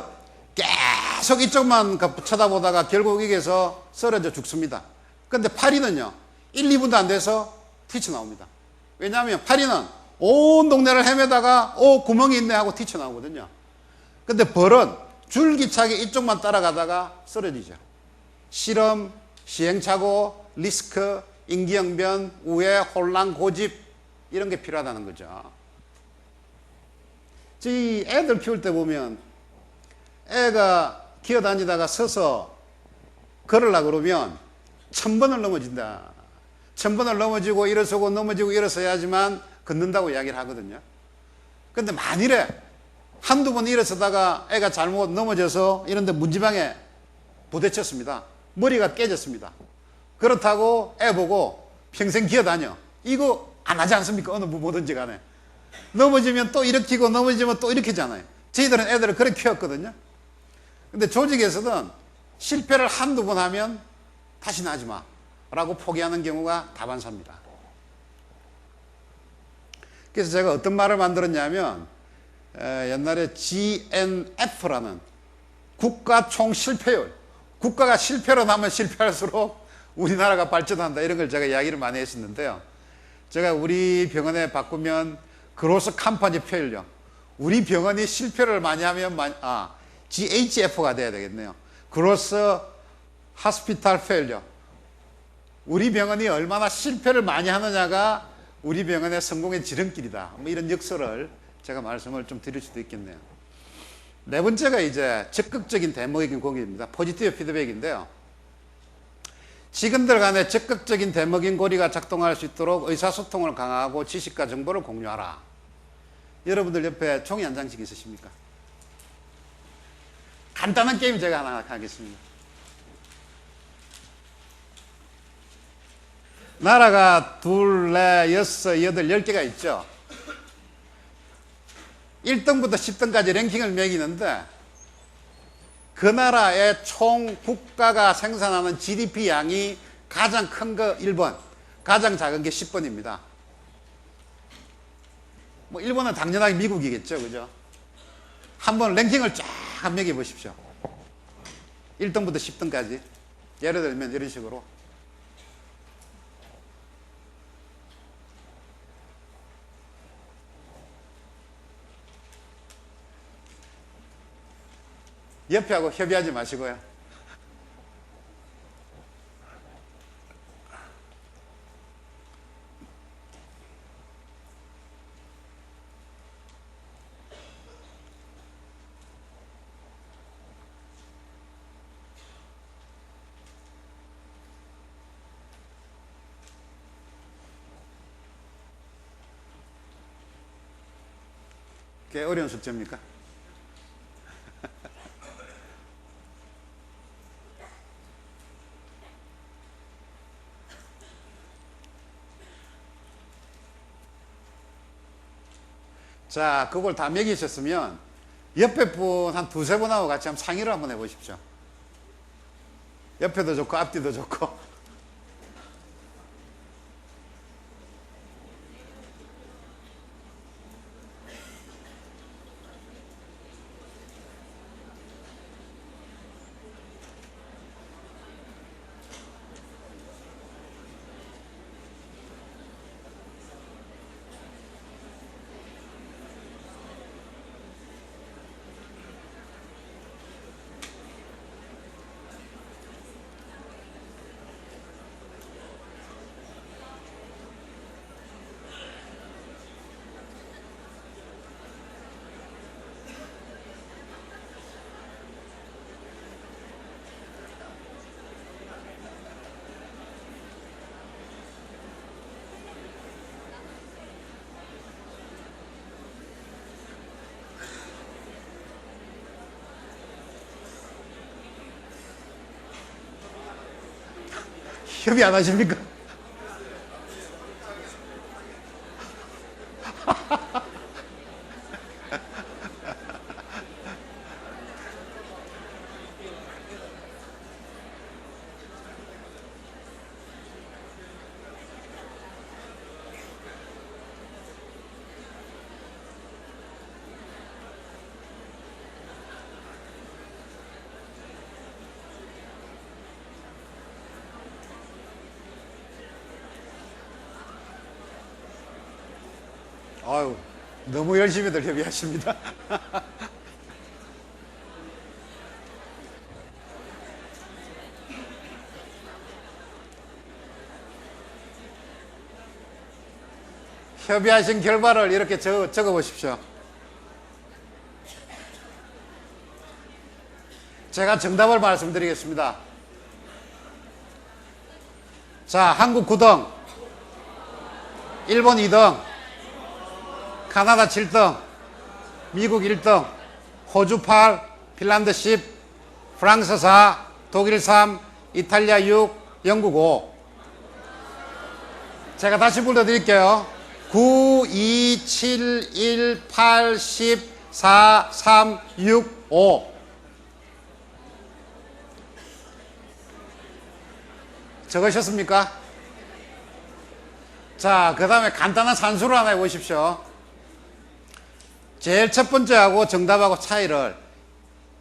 계속 이쪽만 쳐다보다가 결국 여기에서 쓰러져 죽습니다. 근데 파리는요, 1, 2분도 안 돼서 튀쳐나옵니다. 왜냐하면 파리는 온 동네를 헤매다가 구멍이 있네 하고 튀쳐나오거든요. 근데 벌은 줄기차게 이쪽만 따라가다가 쓰러지죠. 실험, 시행착오, 리스크, 임기응변, 우회, 혼란, 고집 이런 게 필요하다는 거죠. 이 애들 키울 때 보면 애가 기어다니다가 서서 걸으려고 그러면 1000번을 넘어진다. 1000번을 넘어지고 일어서고 넘어지고 일어서야지만 걷는다고 이야기를 하거든요. 근데 만일에 한두 번 일어서다가 애가 잘못 넘어져서 이런데 문지방에 부딪혔습니다. 머리가 깨졌습니다. 그렇다고 애 보고 평생 기어다녀. 이거 안 하지 않습니까? 어느 뭐든지 간에. 넘어지면 또 일으키고 넘어지면 또 일으키잖아요. 저희들은 애들을 그렇게 키웠거든요. 근데 조직에서는 실패를 한두 번 하면 다시는 하지 마 라고 포기하는 경우가 다반사입니다. 그래서 제가 어떤 말을 만들었냐면 옛날에 GNF라는 국가 총 실패율, 국가가 실패로 나면 실패할수록 우리나라가 발전한다, 이런 걸 제가 이야기를 많이 했었는데요. 제가 우리 병원에 바꾸면 그로스 컴퍼니 페일리어, 우리 병원이 실패를 많이 하면 GHF가 돼야 되겠네요. 그로스 하스피탈 페일리어, 우리 병원이 얼마나 실패를 많이 하느냐가 우리 병원의 성공의 지름길이다, 뭐 이런 역설을 제가 말씀을 좀 드릴 수도 있겠네요. 네 번째가 이제 적극적인 대목적인 고객입니다. 포지티브 피드백인데요. 직원들 간에 적극적인 대목인 고리가 작동할 수 있도록 의사소통을 강화하고 지식과 정보를 공유하라. 여러분들 옆에 종이 한 장씩 있으십니까? 간단한 게임 제가 하나 하겠습니다. 나라가 2, 4, 6, 8, 10개가 있죠. 1등부터 10등까지 랭킹을 매기는데 그 나라의 총 국가가 생산하는 GDP 양이 가장 큰 거 1번, 가장 작은 게 10번입니다. 뭐 1번은 당연하게 미국이겠죠, 그죠? 한번 랭킹을 쫙 매겨 보십시오. 1등부터 10등까지. 예를 들면 이런 식으로. 옆에 하고 협의하지 마시고요. 꽤 어려운 숙제입니까? 자, 그걸 다 매기셨으면 옆에 분 한 2, 3분하고 같이 한번 상의를 한번 해보십시오. 옆에도 좋고 앞뒤도 좋고. 협의 안 하십니까? 아유, 너무 열심히들 협의하십니다. 협의하신 결과를 이렇게 적어 보십시오. 제가 정답을 말씀드리겠습니다. 자, 한국 9등, 일본 2등, 카나다 7등, 미국 1등, 호주 8, 핀란드 10, 프랑스 4, 독일 3, 이탈리아 6, 영국 5. 제가 다시 불러드릴게요. 9, 2, 7, 1, 8, 10, 4, 3, 6, 5. 적으셨습니까? 자, 그 다음에 간단한 산수를 하나 해보십시오. 제일 첫 번째하고 정답하고 차이를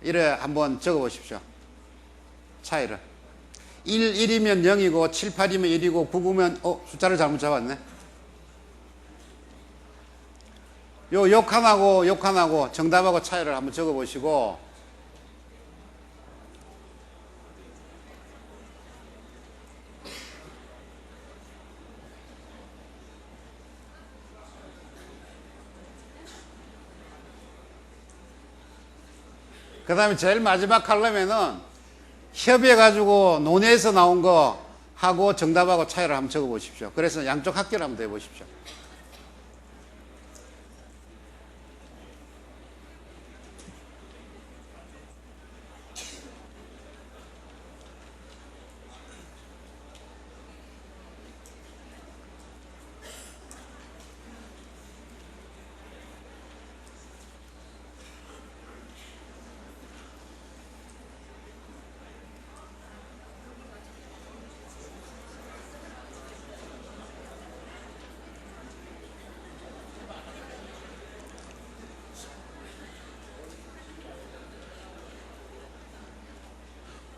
이래 한번 적어보십시오. 차이를. 1이면 0이고 7, 8이면 1이고 9, 9면 숫자를 잘못 잡았네. 요 욕하나고 정답하고 차이를 한번 적어보시고, 그 다음에 제일 마지막 칼럼에는 협의해가지고 논의해서 나온 거 하고 정답하고 차이를 한번 적어보십시오. 그래서 양쪽 합계를 한번 해보십시오.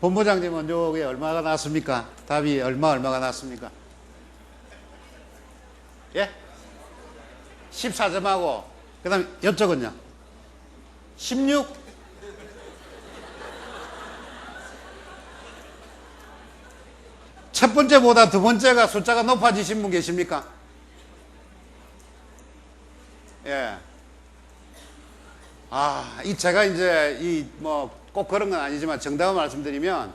본부장님은 여기 얼마가 나왔습니까? 답이 얼마가 나왔습니까? 예? 14점하고 그 다음에 이쪽은요? 16? 첫 번째보다 두 번째가 숫자가 높아지신 분 계십니까? 예. 제가 이제 꼭 그런 건 아니지만 정답을 말씀드리면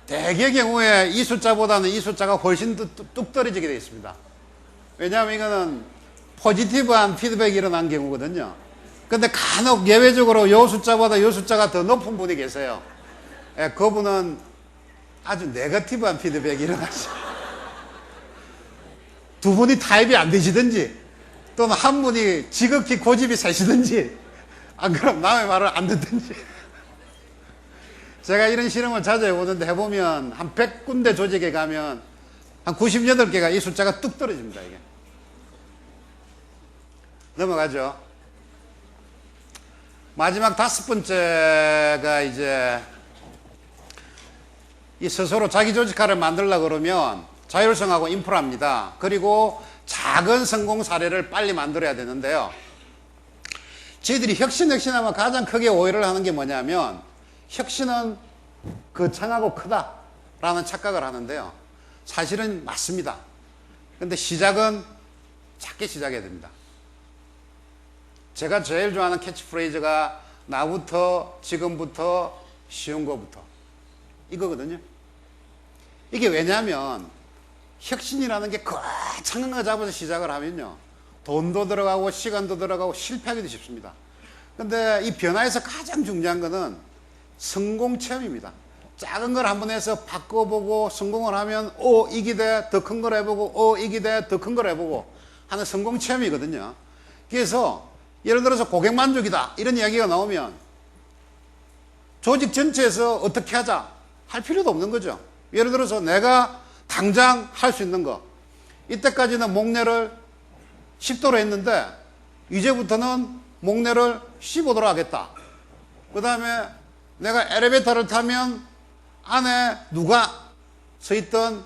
대개 경우에 이 숫자보다는 이 숫자가 훨씬 더 뚝 떨어지게 되어 있습니다. 왜냐하면 이거는 포지티브한 피드백이 일어난 경우거든요. 근데 간혹 예외적으로 이 숫자보다 이 숫자가 더 높은 분이 계세요. 예, 그분은 아주 네거티브한 피드백이 일어나죠. 두 분이 타입이 안 되시든지 또는 한 분이 지극히 고집이 세시든지 안 그럼 남의 말을 안 듣든지. 제가 이런 실험을 자주 해보는데 해보면 한 100군데 조직에 가면 한 98개가 이 숫자가 뚝 떨어집니다. 이게 넘어가죠. 마지막 5번째가 이제 이 스스로 자기 조직화를 만들려고 그러면 자율성하고 인프라입니다. 그리고 작은 성공 사례를 빨리 만들어야 되는데요. 저희들이 혁신하면 가장 크게 오해를 하는 게 뭐냐면 혁신은 거창하고 크다라는 착각을 하는데요. 사실은 맞습니다. 근데 시작은 작게 시작해야 됩니다. 제가 제일 좋아하는 캐치프레이즈가 나부터, 지금부터, 쉬운 거부터 이거거든요. 이게 왜냐하면 혁신이라는 게 거창한 거 잡아서 시작을 하면요, 돈도 들어가고 시간도 들어가고 실패하기도 쉽습니다. 근데 이 변화에서 가장 중요한 거는 성공 체험입니다. 작은 걸 한번 해서 바꿔보고 성공을 하면 이게 돼, 더 큰 걸 해보고 이게 돼, 더 큰 걸 해보고 하는 성공 체험이거든요. 그래서 예를 들어서 고객 만족이다 이런 이야기가 나오면 조직 전체에서 어떻게 하자 할 필요도 없는 거죠. 예를 들어서 내가 당장 할 수 있는 거, 이때까지는 목례를 10도로 했는데 이제부터는 목례를 15도로 하겠다. 그 다음에 내가 엘리베이터를 타면 안에 누가 서 있든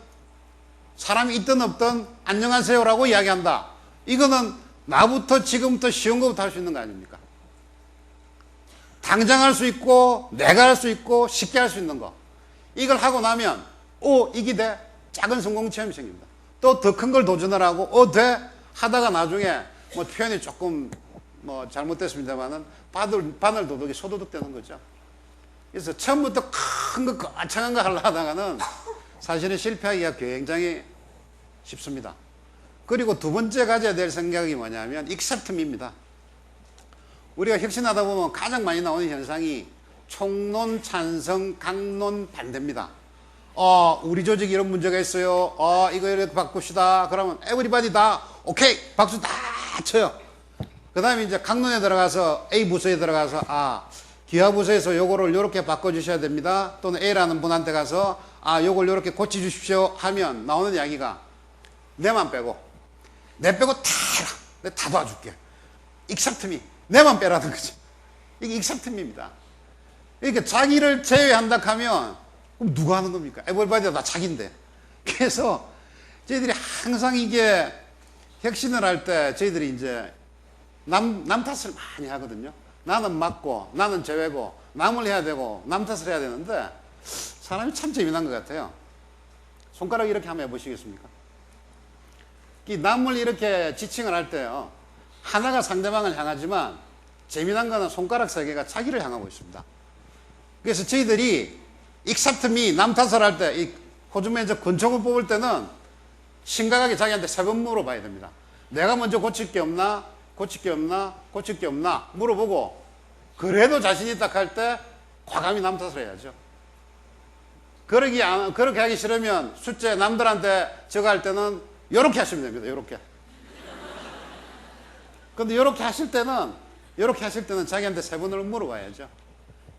사람이 있든 없든 안녕하세요라고 이야기한다. 이거는 나부터 지금부터 쉬운 것부터 할 수 있는 거 아닙니까? 당장 할 수 있고 내가 할 수 있고 쉽게 할 수 있는 거, 이걸 하고 나면 이게 돼, 작은 성공 체험이 생깁니다. 또 더 큰 걸 도전을 하고 돼 하다가 나중에 표현이 조금 잘못됐습니다만은 바늘 도둑이 소도둑 되는 거죠. 그래서 처음부터 큰 거 거창한 거 하려 하다가는 사실은 실패하기가 굉장히 쉽습니다. 그리고 두 번째 가져야 될 생각이 뭐냐면 accept me입니다. 우리가 혁신하다 보면 가장 많이 나오는 현상이 총론 찬성, 강론 반대입니다. 우리 조직이 이런 문제가 있어요. 이거 이렇게 바꿉시다. 그러면 에브리바디 다 오케이 박수 다 쳐요. 그 다음에 이제 강론에 들어가서 A 부서에 들어가서 기하부서에서 요거를 요렇게 바꿔주셔야 됩니다. 또는 A라는 분한테 가서 요걸 요렇게 고쳐주십시오 하면 나오는 이야기가 내만 빼고 내 빼고 다 해라. 내가 다 도와줄게. 익삽트미 내만 빼라는 거죠. 이게 익삽트미입니다. 그러니까 자기를 제외한다 하면 그럼 누가 하는 겁니까? 에버리바디가 다 자기인데. 그래서 저희들이 항상 이게 혁신을 할 때 저희들이 이제 남 탓을 많이 하거든요. 나는 맞고 나는 제외고 남을 해야 되고 남 탓을 해야 되는데 사람이 참 재미난 것 같아요. 손가락 이렇게 한번 해보시겠습니까? 이 남을 이렇게 지칭을 할 때요, 하나가 상대방을 향하지만 재미난 거는 손가락 세 개가 자기를 향하고 있습니다. 그래서 저희들이 익사트미 남 탓을 할 때 이 호주 면접 권총을 뽑을 때는 심각하게 자기한테 세 번 물어봐야 됩니다. 내가 먼저 고칠 게 없나? 고칠 게 없나? 고칠 게 없나? 물어보고 그래도 자신 있다 할 때 과감히 남 탓을 해야죠. 그렇게 하기 싫으면 숫자 남들한테 저거 할 때는 요렇게 하시면 됩니다. 요렇게. 근데 요렇게 하실 때는 자기한테 세 번을 물어봐야죠.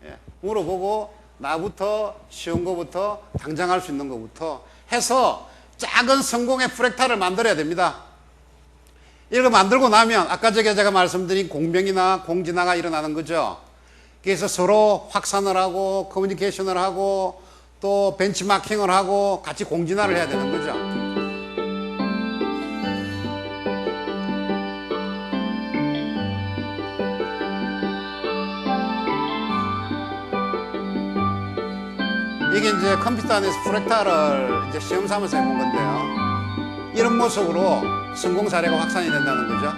예. 물어보고 나부터 쉬운 거부터 당장 할 수 있는 거부터 해서 작은 성공의 프랙탈을 만들어야 됩니다. 이걸 만들고 나면 아까 제가 말씀드린 공병이나 공진화가 일어나는 거죠. 그래서 서로 확산을 하고 커뮤니케이션을 하고 또 벤치마킹을 하고 같이 공진화를 해야 되는 거죠. 이게 이제 컴퓨터 안에서 프랙탈을 이제 시험 삼아서 해본 건데요. 이런 모습으로 성공 사례가 확산이 된다는 거죠.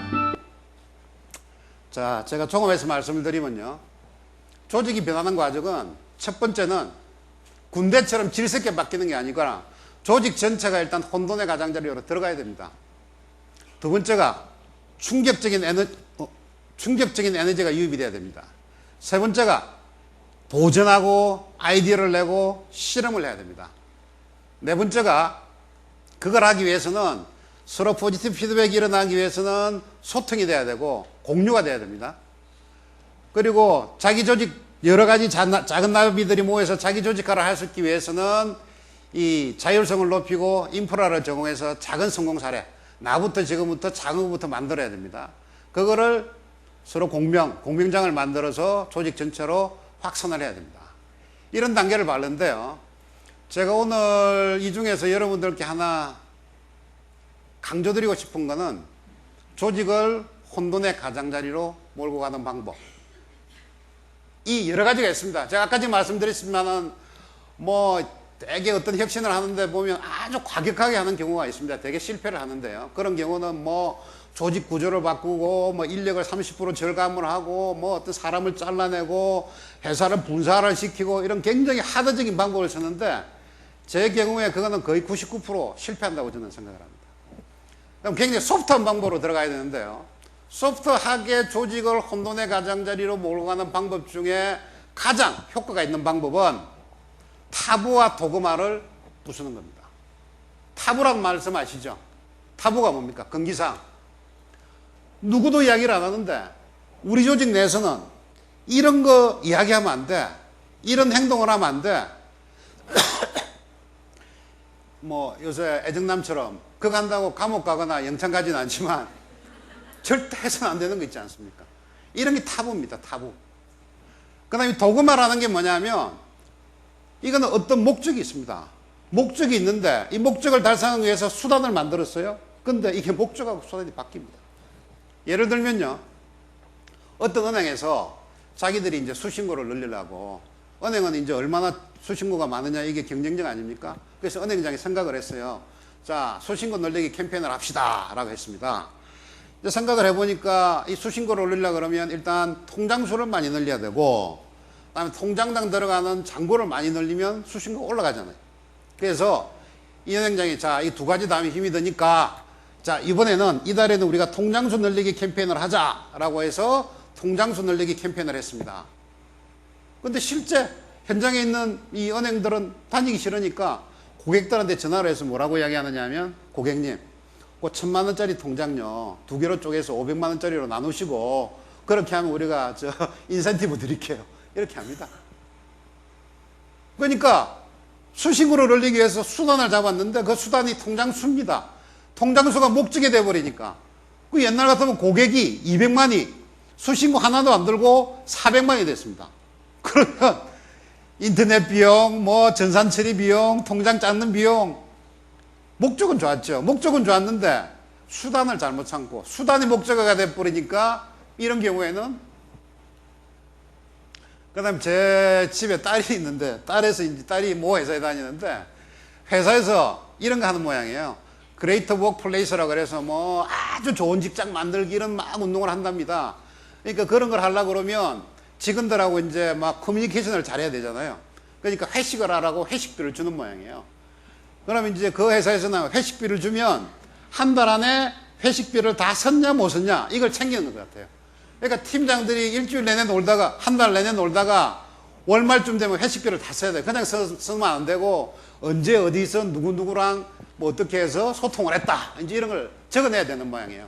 자, 제가 종합해서 말씀을 드리면요. 조직이 변하는 과정은 첫 번째는 군대처럼 질서있게 바뀌는 게 아니라 조직 전체가 일단 혼돈의 가장자리로 들어가야 됩니다. 두 번째가 충격적인 에너지가 유입이 돼야 됩니다. 세 번째가 도전하고 아이디어를 내고 실험을 해야 됩니다. 네 번째가 그걸 하기 위해서는 서로 포지티브 피드백이 일어나기 위해서는 소통이 돼야 되고 공유가 돼야 됩니다. 그리고 자기 조직 여러 가지 작은 나비들이 모여서 자기 조직화를 할 수 있기 위해서는 이 자율성을 높이고 인프라를 제공해서 작은 성공 사례, 나부터 지금부터 작은 것부터 만들어야 됩니다. 그거를 서로 공명장을 만들어서 조직 전체로 확산을 해야 됩니다. 이런 단계를 밟는데요. 제가 오늘 이 중에서 여러분들께 하나 강조드리고 싶은 거는 조직을 혼돈의 가장자리로 몰고 가는 방법. 이 여러 가지가 있습니다. 제가 아까 지금 말씀드렸지만은 되게 어떤 혁신을 하는데 보면 아주 과격하게 하는 경우가 있습니다. 되게 실패를 하는데요. 그런 경우는 조직 구조를 바꾸고 인력을 30% 절감을 하고 어떤 사람을 잘라내고 회사를 분사를 시키고 이런 굉장히 하드적인 방법을 쓰는데 제 경우에 그거는 거의 99% 실패한다고 저는 생각을 합니다. 그럼 굉장히 소프트한 방법으로 들어가야 되는데요. 소프트하게 조직을 혼돈의 가장자리로 몰고 가는 방법 중에 가장 효과가 있는 방법은 타부와 도그마를 부수는 겁니다. 타부란 말씀 아시죠? 타부가 뭡니까? 건기사항. 누구도 이야기를 안 하는데 우리 조직 내에서는 이런 거 이야기하면 안 돼. 이런 행동을 하면 안 돼. 요새 애정남처럼 그거 한다고 감옥 가거나 영창 가지는 않지만 절대 해서는 안 되는 거 있지 않습니까? 이런 게 타부입니다. 타부. 그 다음에 도그마라는 게 뭐냐면 이거는 어떤 목적이 있습니다. 목적이 있는데 이 목적을 달성하기 위해서 수단을 만들었어요. 근데 이게 목적하고 수단이 바뀝니다. 예를 들면요. 어떤 은행에서 자기들이 이제 수신고를 늘리려고 은행은 이제 얼마나 수신고가 많으냐 이게 경쟁력 아닙니까? 그래서 은행장이 생각을 했어요. 자, 수신고 늘리기 캠페인을 합시다 라고 했습니다. 이제 생각을 해보니까 이 수신고를 올리려고 그러면 일단 통장수를 많이 늘려야 되고 그다음에 통장당 들어가는 잔고를 많이 늘리면 수신고가 올라가잖아요. 그래서 이 은행장이 자, 이 두 가지 다 하면 힘이 드니까 자, 이번에는 이달에는 우리가 통장수 늘리기 캠페인을 하자라고 해서 통장수 늘리기 캠페인을 했습니다. 근데 실제 현장에 있는 이 은행들은 다니기 싫으니까 고객들한테 전화를 해서 뭐라고 이야기하느냐 하면, 고객님, 그 1,000만 원짜리 통장요 2개로 쪼개서 500만 원짜리로 나누시고 그렇게 하면 우리가 인센티브 드릴게요. 이렇게 합니다. 그러니까 수식으로 늘리기 위해서 수단을 잡았는데 그 수단이 통장수입니다. 통장수가 목적이 돼버리니까 그 옛날 같으면 고객이 200만이 수신고 하나도 안 들고 400만이 됐습니다. 그러면 인터넷 비용, 뭐 전산 처리 비용, 통장 찾는 비용, 목적은 좋았죠. 목적은 좋았는데 수단을 잘못 참고 수단이 목적어가 돼버리니까 이런 경우에는, 그 다음에 제 집에 딸이 있는데, 딸이 모 회사에 다니는데, 회사에서 이런 거 하는 모양이에요. 그레이트 워크플레이스라고 그래서 뭐 아주 좋은 직장 만들기 이런 막 운동을 한답니다. 그러니까 그런 걸 하려고 그러면 직원들하고 이제 막 커뮤니케이션을 잘해야 되잖아요. 그러니까 회식을 하라고 회식비를 주는 모양이에요. 그러면 이제 그 회사에서는 회식비를 주면 한 달 안에 회식비를 다 썼냐 못 썼냐 이걸 챙기는 것 같아요. 그러니까 팀장들이 일주일 내내 놀다가, 한 달 내내 놀다가 월말쯤 되면 회식비를 다 써야 돼요. 그냥 쓰면 안 되고 언제 어디서 누구누구랑 뭐 어떻게 해서 소통을 했다, 이제 이런 걸 적어내야 되는 모양이에요.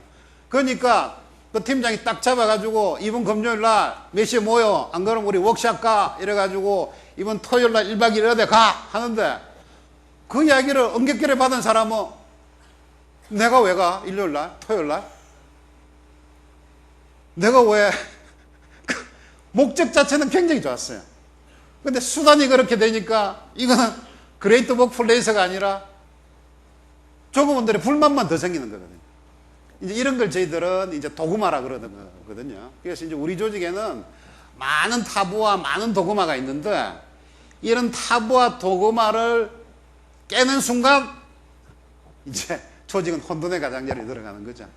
그러니까 그 팀장이 딱 잡아가지고 이번 금요일 날 몇 시에 모여, 안 그러면 우리 워크샵 가, 이래가지고 이번 토요일 날 1박 2일 어디 가 하는데, 그 이야기를 엉겹결에 받은 사람은 내가 왜 가? 일요일 날? 토요일 날? 내가 왜? 목적 자체는 굉장히 좋았어요. 근데 수단이 그렇게 되니까 이거는 그레이트 워크플레이스가 아니라 조금원들의 불만만 더 생기는 거거든요. 이제 이런 걸 저희들은 이제 도구마라 그러는 거거든요. 그래서 이제 우리 조직에는 많은 타부와 많은 도구마가 있는데, 이런 타부와 도구마를 깨는 순간 이제 조직은 혼돈의 가장자리에 들어가는 거죠.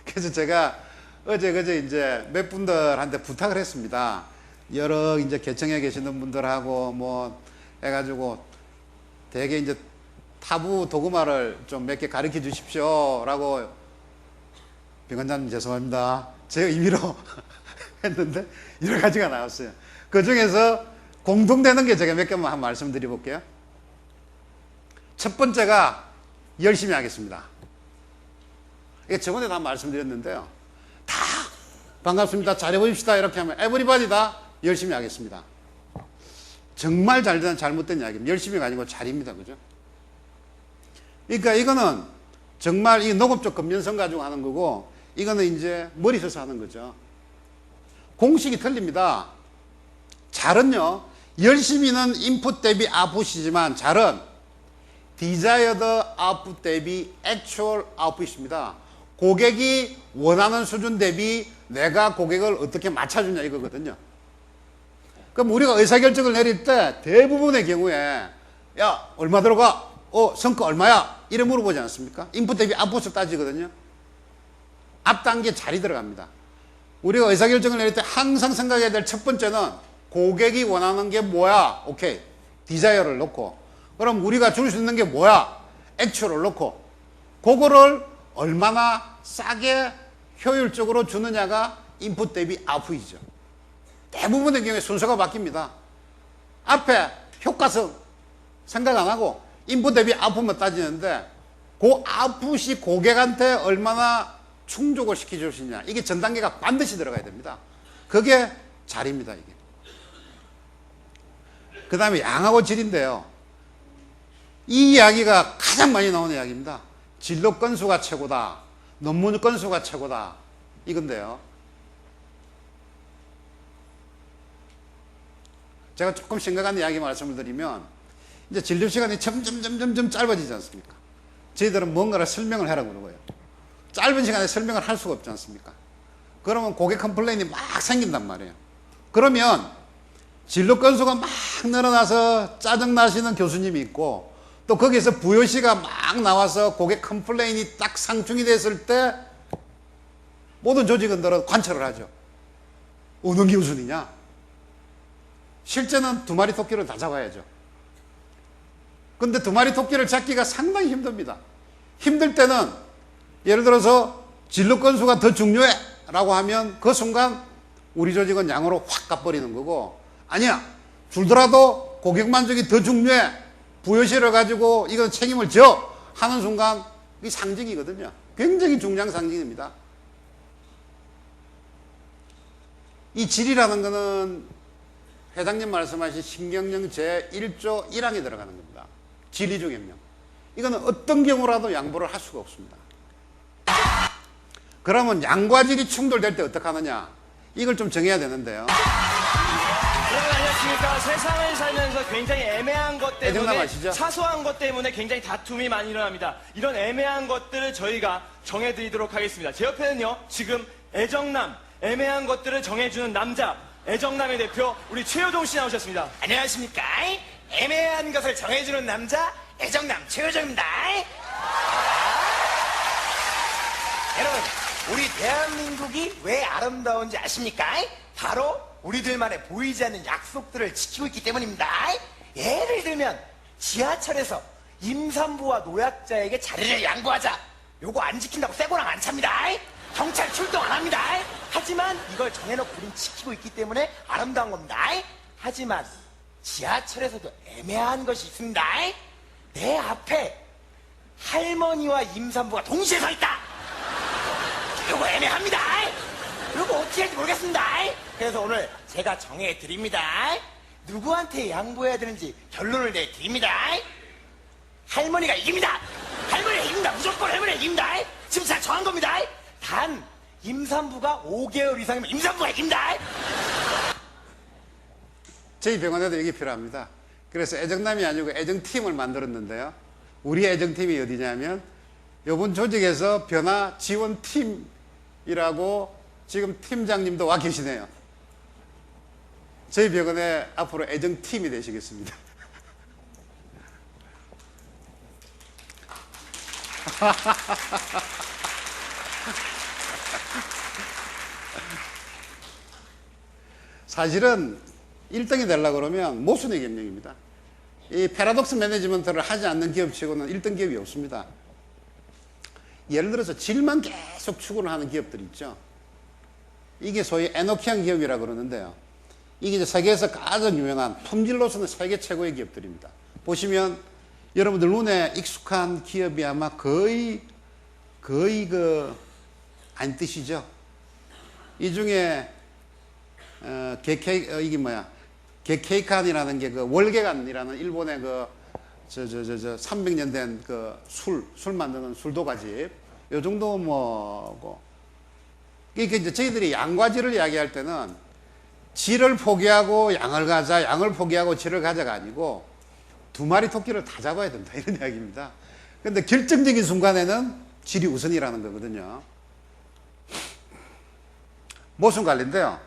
그래서 제가 어제 그제 이제 몇 분들한테 부탁을 했습니다. 여러 이제 계층에 계시는 분들하고 뭐 해가지고 되게 이제 타부 도구마를 좀 몇 개 가르쳐 주십시오라고. 병원장님 죄송합니다. 제가 임의로 했는데 여러 가지가 나왔어요. 그 중에서 공통되는 게 제가 몇 개만 한 말씀 드려볼게요. 첫 번째가 열심히 하겠습니다. 이게 저번에도 한 말씀드렸는데요. 다 반갑습니다. 잘해보십시다. 이렇게 하면 에브리바디 다 열심히 하겠습니다. 정말 잘된 잘못된 이야기입니다. 열심히가 아니고 잘입니다. 그죠? 그러니까 이거는 정말 이 농업적 검연성 가지고 하는 거고, 이거는 이제 머리 써서 하는 거죠. 공식이 틀립니다. 잘은요, 열심히는 인풋 대비 아웃풋이지만 잘은 desired output 대비 actual output입니다. 고객이 원하는 수준 대비 내가 고객을 어떻게 맞춰주냐 이거거든요. 그럼 우리가 의사결정을 내릴 때 대부분의 경우에 야 얼마 들어가? 성과 얼마야? 이래 물어보지 않습니까? 인풋 대비 아웃풋을 따지거든요. 앞 단계 잘이 들어갑니다. 우리가 의사결정을 내릴 때 항상 생각해야 될 첫 번째는 고객이 원하는 게 뭐야? 오케이. 디자이어를 넣고, 그럼 우리가 줄 수 있는 게 뭐야? 액츄얼을 넣고, 그거를 얼마나 싸게 효율적으로 주느냐가 인풋 대비 아웃풋이죠. 대부분의 경우에 순서가 바뀝니다. 앞에 효과성 생각 안 하고 인풋 대비 아웃풋만 따지는데, 그 아웃풋이 고객한테 얼마나 충족을 시켜줄 수 있냐, 이게 전 단계가 반드시 들어가야 됩니다. 그게 잘입니다. 이게. 그 다음에 양하고 질인데요, 이 이야기가 가장 많이 나오는 이야기입니다. 진로 건수가 최고다, 논문 건수가 최고다, 이건데요, 제가 조금 심각한 이야기 말씀을 드리면, 이제 진료 시간이 점점 짧아지지 않습니까? 저희들은 뭔가를 설명을 하라고 그러고요. 짧은 시간에 설명을 할 수가 없지 않습니까? 그러면 고객 컴플레인이 막 생긴단 말이에요. 그러면 진로 건수가 막 늘어나서 짜증나시는 교수님이 있고, 또 거기서 부여시가 막 나와서 고객 컴플레인이 딱 상충이 됐을 때 모든 조직원들은 관찰을 하죠. 어느 교수님이냐? 실제는 2마리 토끼를 다 잡아야죠. 근데 2마리 토끼를 잡기가 상당히 힘듭니다. 힘들 때는 예를 들어서 진로 건수가 더 중요해 라고 하면 그 순간 우리 조직은 양으로 확 가버리는 거고, 아니야, 줄더라도 고객 만족이 더 중요해, 부여실을 가지고 이건 책임을 져 하는 순간 이게 상징이거든요. 굉장히 중요한 상징입니다. 이 질이라는 거는 회장님 말씀하신 신경령 제1조 1항에 들어가는 겁니다. 질의주경령. 이거는 어떤 경우라도 양보를 할 수가 없습니다. 그러면 양과 질이 충돌될 때 어떻게 하느냐, 이걸 좀 정해야 되는데요. 여러분 안녕하십니까. 세상을 살면서 굉장히 애매한 것 애정남 때문에, 아시죠? 사소한 것 때문에 굉장히 다툼이 많이 일어납니다. 이런 애매한 것들을 저희가 정해드리도록 하겠습니다. 제 옆에는요, 지금 애정남, 애매한 것들을 정해주는 남자, 애정남의 대표 우리 최효종 씨 나오셨습니다. 안녕하십니까? 애매한 것을 정해주는 남자 애정남 최효정입니다. 여러분, 우리 대한민국이 왜 아름다운지 아십니까? 바로 우리들만의 보이지 않는 약속들을 지키고 있기 때문입니다. 예를 들면 지하철에서 임산부와 노약자에게 자리를 양보하자, 요거 안 지킨다고 쇠고랑 안 찹니다. 경찰 출동 안 합니다. 하지만 이걸 정해놓고 우린 지키고 있기 때문에 아름다운 겁니다. 하지만 지하철에서도 애매한 것이 있습니다. 내 앞에 할머니와 임산부가 동시에 서 있다. 이거 애매합니다. 이거 어떻게 할지 모르겠습니다. 그래서 오늘 제가 정해드립니다. 누구한테 양보해야 되는지 결론을 내드립니다. 할머니가 이깁니다. 할머니가 이깁니다. 무조건 할머니가 이깁니다. 지금 제가 정한 겁니다. 단 임산부가 5개월 이상이면 임산부가 이깁니다. 저희 병원에도 이게 필요합니다. 그래서 애정남이 아니고 애정팀을 만들었는데요. 우리 애정팀이 어디냐면 이번 조직에서 변화 지원팀이라고 지금 팀장님도 와 계시네요. 저희 병원에 앞으로 애정팀이 되시겠습니다. 사실은 1등이 되려고 그러면 모순의 경영입니다. 이 패러독스 매니지먼트를 하지 않는 기업치고는 1등 기업이 없습니다. 예를 들어서 질만 계속 추구를 하는 기업들이 있죠. 이게 소위 에노키안 기업이라고 그러는데요. 이게 이제 세계에서 가장 유명한, 품질로서는 세계 최고의 기업들입니다. 보시면 여러분들 눈에 익숙한 기업이 아마 거의 안 뜨시죠? 이 중에 게케이칸이라는 게 그 월계관이라는 일본의 300년 된 그 술 만드는 술도가집, 요 정도 뭐고. 이게 이제 저희들이 양과 질을 이야기할 때는 질을 포기하고 양을 가자, 양을 포기하고 질을 가자가 아니고 두 마리 토끼를 다 잡아야 된다, 이런 이야기입니다. 근데 결정적인 순간에는 질이 우선이라는 거거든요. 모순 관리인데요.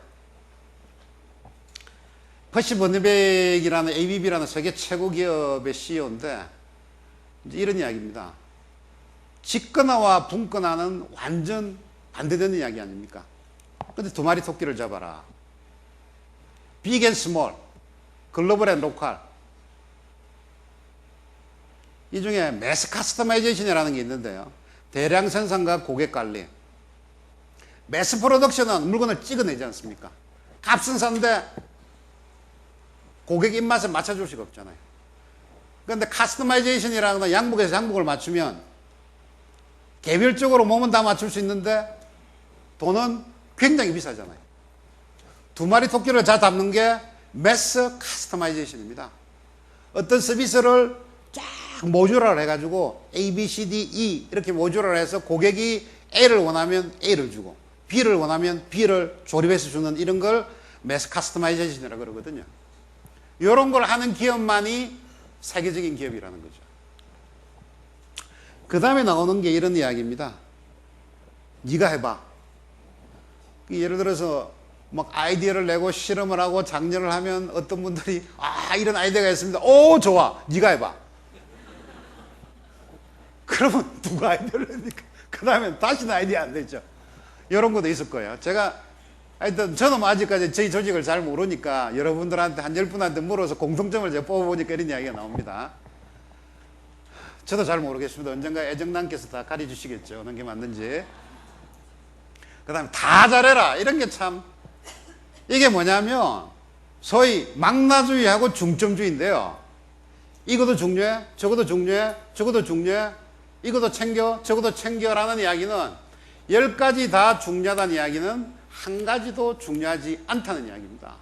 퍼시 버니백이라는 ABB라는 세계 최고 기업의 CEO인데 이런 이야기입니다. 직권화와 분권화는 완전 반대되는 이야기 아닙니까? 근데 두 마리 토끼를 잡아라. 빅 앤 스몰, 글로벌 앤 로컬. 이 중에 매스 커스터마이제이션이라는 게 있는데요. 대량 생산과 고객 관리. 매스 프로덕션은 물건을 찍어내지 않습니까? 값은 싼데 고객 입맛에 맞춰줄 수가 없잖아요. 그런데 커스터마이제이션이라는 건 양복에서 양복을 맞추면 개별적으로 몸은 다 맞출 수 있는데 돈은 굉장히 비싸잖아요. 두 마리 토끼를 잘 잡는 게 매스 커스터마이제이션입니다. 어떤 서비스를 쫙 모듈화를 해가지고 A, B, C, D, E 이렇게 모듈화를 해서 고객이 A를 원하면 A를 주고 B를 원하면 B를 조립해서 주는 이런 걸 매스 커스터마이제이션이라고 그러거든요. 이런 걸 하는 기업만이 세계적인 기업이라는 거죠. 그 다음에 나오는 게 이런 이야기입니다. 네가 해봐. 예를 들어서 막 아이디어를 내고 실험을 하고 장려를 하면 어떤 분들이 이런 아이디어가 있습니다. 오 좋아. 네가 해봐. 그러면 누가 아이디어를 냅니까? 그 다음에 다시는 아이디어 안 되죠. 이런 것도 있을 거예요. 제가 하여튼 저는 뭐 아직까지 저희 조직을 잘 모르니까 여러분들한테 한 10분한테 물어서 공통점을 제가 뽑아보니까 이런 이야기가 나옵니다. 저도 잘 모르겠습니다. 언젠가 애정남께서 다 가르쳐주시겠죠. 어느 게 맞는지. 그 다음에 다 잘해라. 이런 게 참 이게 뭐냐면 소위 망나주의하고 중점주의인데요. 이것도 중요해, 저것도 중요해, 저것도 중요해, 이것도 챙겨, 저것도 챙겨라는 이야기는 10가지 다 중요하다는 이야기는 한 가지도 중요하지 않다는 이야기입니다.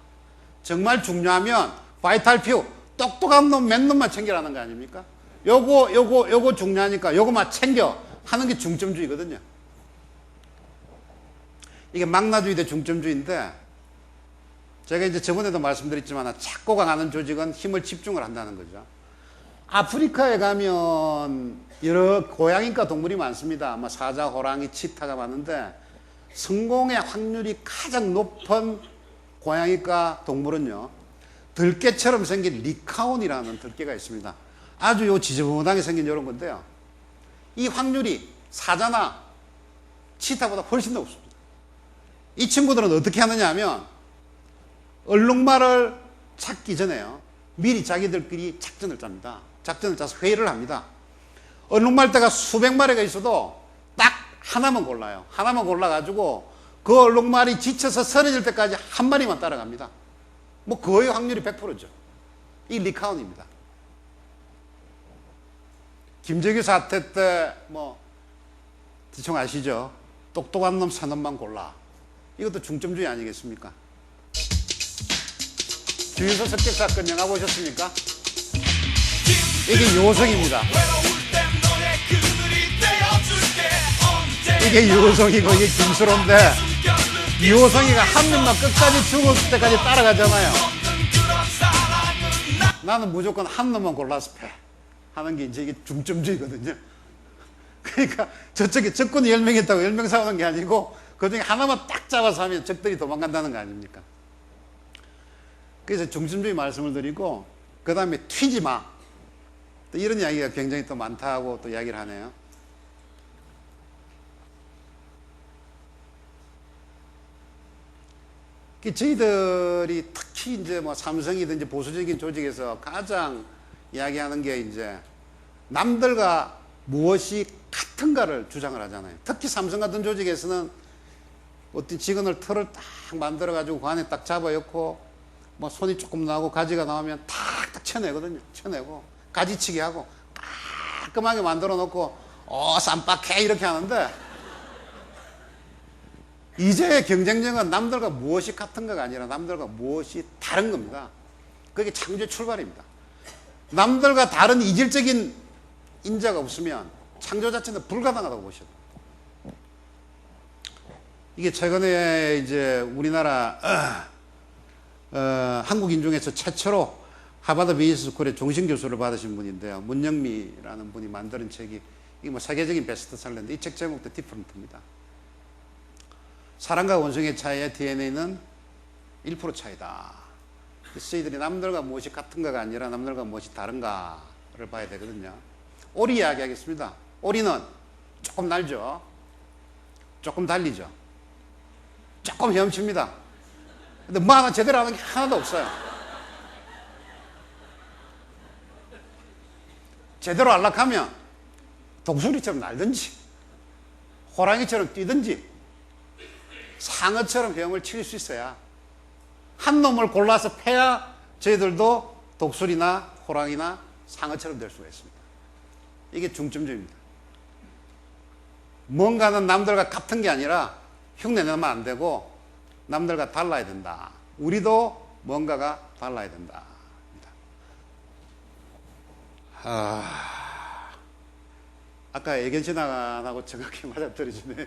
정말 중요하면 바이탈 퓨, 똑똑한 놈 몇 놈만 챙겨라는 거 아닙니까? 요거 중요하니까 요거만 챙겨 하는 게 중점주의거든요. 이게 망나주의 대 중점주의인데, 제가 이제 저번에도 말씀드렸지만 작고 강한 조직은 힘을 집중을 한다는 거죠. 아프리카에 가면 여러 고양이과 동물이 많습니다. 뭐 사자, 호랑이, 치타가 많은데 성공의 확률이 가장 높은 고양이과 동물은요, 들깨처럼 생긴 리카온이라는 들깨가 있습니다. 아주 요 지저분하게 생긴 이런 건데요, 이 확률이 사자나 치타보다 훨씬 더 높습니다. 이 친구들은 어떻게 하느냐 하면 얼룩말을 찾기 전에요, 미리 자기들끼리 작전을 짭니다. 작전을 짜서 회의를 합니다. 얼룩말대가 수백 마리가 있어도 딱 하나만 골라요. 하나만 골라가지고 그 얼룩말이 지쳐서 쓰러질 때까지 한 마리만 따라갑니다. 뭐 거의 확률이 100%죠. 이 리카운입니다. 김재규 사태 때 뭐 대충 아시죠? 똑똑한 놈 3놈만 골라. 이것도 중점주의 아니겠습니까? 주유소 습격 사건 영화 보셨습니까? 이게 요성입니다. 이게 요성이고 이게 김수로인데, 요성이가 한 명만 끝까지 죽을 때까지 따라가잖아요. 나는 무조건 한 놈만 골라서 패 하는 게 이제 이게 중점주의거든요. 그러니까 저쪽에 적군이 10명 있다고 10명 싸우는 게 아니고 그중에 하나만 딱 잡아서 하면 적들이 도망간다는 거 아닙니까? 그래서 중심주의 말씀을 드리고, 그 다음에 튀지 마. 또 이런 이야기가 굉장히 또 많다고 또 이야기를 하네요. 저희들이 특히 이제 뭐 삼성이든지 보수적인 조직에서 가장 이야기하는 게 이제 남들과 무엇이 같은가를 주장을 하잖아요. 특히 삼성 같은 조직에서는 어떤 직원을 털을 딱 만들어가지고 그 안에 딱 잡아놓고 뭐 손이 조금 나오고 가지가 나오면 탁탁 쳐내거든요. 쳐내고 가지치기 하고 깔끔하게 만들어 놓고 쌈박해 이렇게 하는데, 이제의 경쟁력은 남들과 무엇이 같은가가 아니라 남들과 무엇이 다른 겁니다. 그게 창조의 출발입니다. 남들과 다른 이질적인 인자가 없으면 창조 자체는 불가능하다고 보셔도. 이게 최근에 이제 우리나라 한국인 중에서 최초로 하버드 비즈니스 스쿨의 종신 교수를 받으신 분인데요, 문영미라는 분이 만든 책이 이게 뭐 세계적인 베스트셀러인데, 이 책 제목도 디퍼런트입니다. 사람과 원숭이의 차이의 DNA는 1% 차이다. 저희들이 남들과 무엇이 같은가가 아니라 남들과 무엇이 다른가를 봐야 되거든요. 오리 이야기하겠습니다. 오리는 조금 날죠, 조금 달리죠, 조금 헤엄칩니다. 근데 뭐 하나 제대로 하는 게 하나도 없어요. 제대로 안락하면 독수리처럼 날든지 호랑이처럼 뛰든지 상어처럼 헤엄을 칠 수 있어야, 한 놈을 골라서 패야 저희들도 독수리나 호랑이나 상어처럼 될 수가 있습니다. 이게 중점주의입니다. 뭔가는 남들과 같은 게 아니라 흉내내면 안 되고 남들과 달라야 된다. 우리도 뭔가가 달라야 된다. 아까 애견 지나가고 정확히 맞아떨어지네요.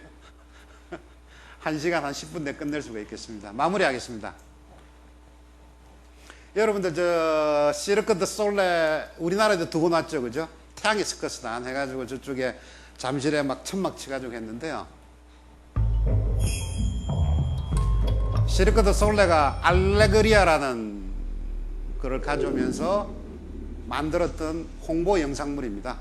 1시간 한 10분 내에 끝낼 수가 있겠습니다. 마무리하겠습니다. 여러분들 저 시르크 드 솔레 우리나라에도 2번 왔죠, 그죠? 태양의 스커스단 해가지고 저쪽에 잠실에 막 천막 치가지고 했는데요, 시르크 드 솔레가 알레그리아라는 글을 가져오면서 만들었던 홍보 영상물입니다.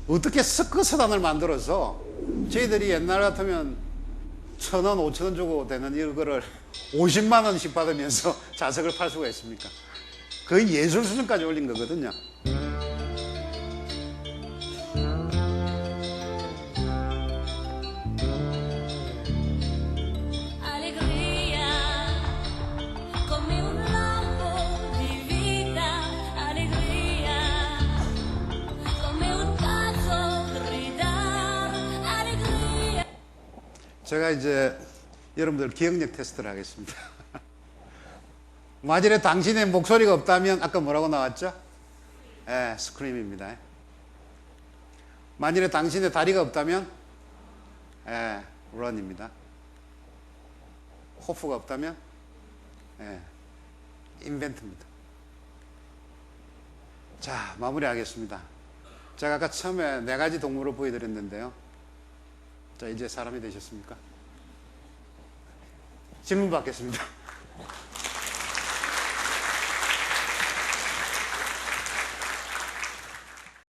어떻게 스커스단을 만들어서 저희들이 옛날 같으면 1,000원, 5,000원 주고 되는 이거를 50만 원씩 받으면서 자석을 팔 수가 있습니까? 거의 예술 수준까지 올린 거거든요. 제가 이제 여러분들 기억력 테스트를 하겠습니다. 만일에 당신의 목소리가 없다면 아까 뭐라고 나왔죠? 예, 스크림입니다. 만일에 당신의 다리가 없다면 예, 런입니다. 호프가 없다면 예, 인벤트입니다. 자, 마무리하겠습니다. 제가 아까 처음에 4가지 동물을 보여드렸는데요. 자, 이제 사람이 되셨습니까? 질문 받겠습니다.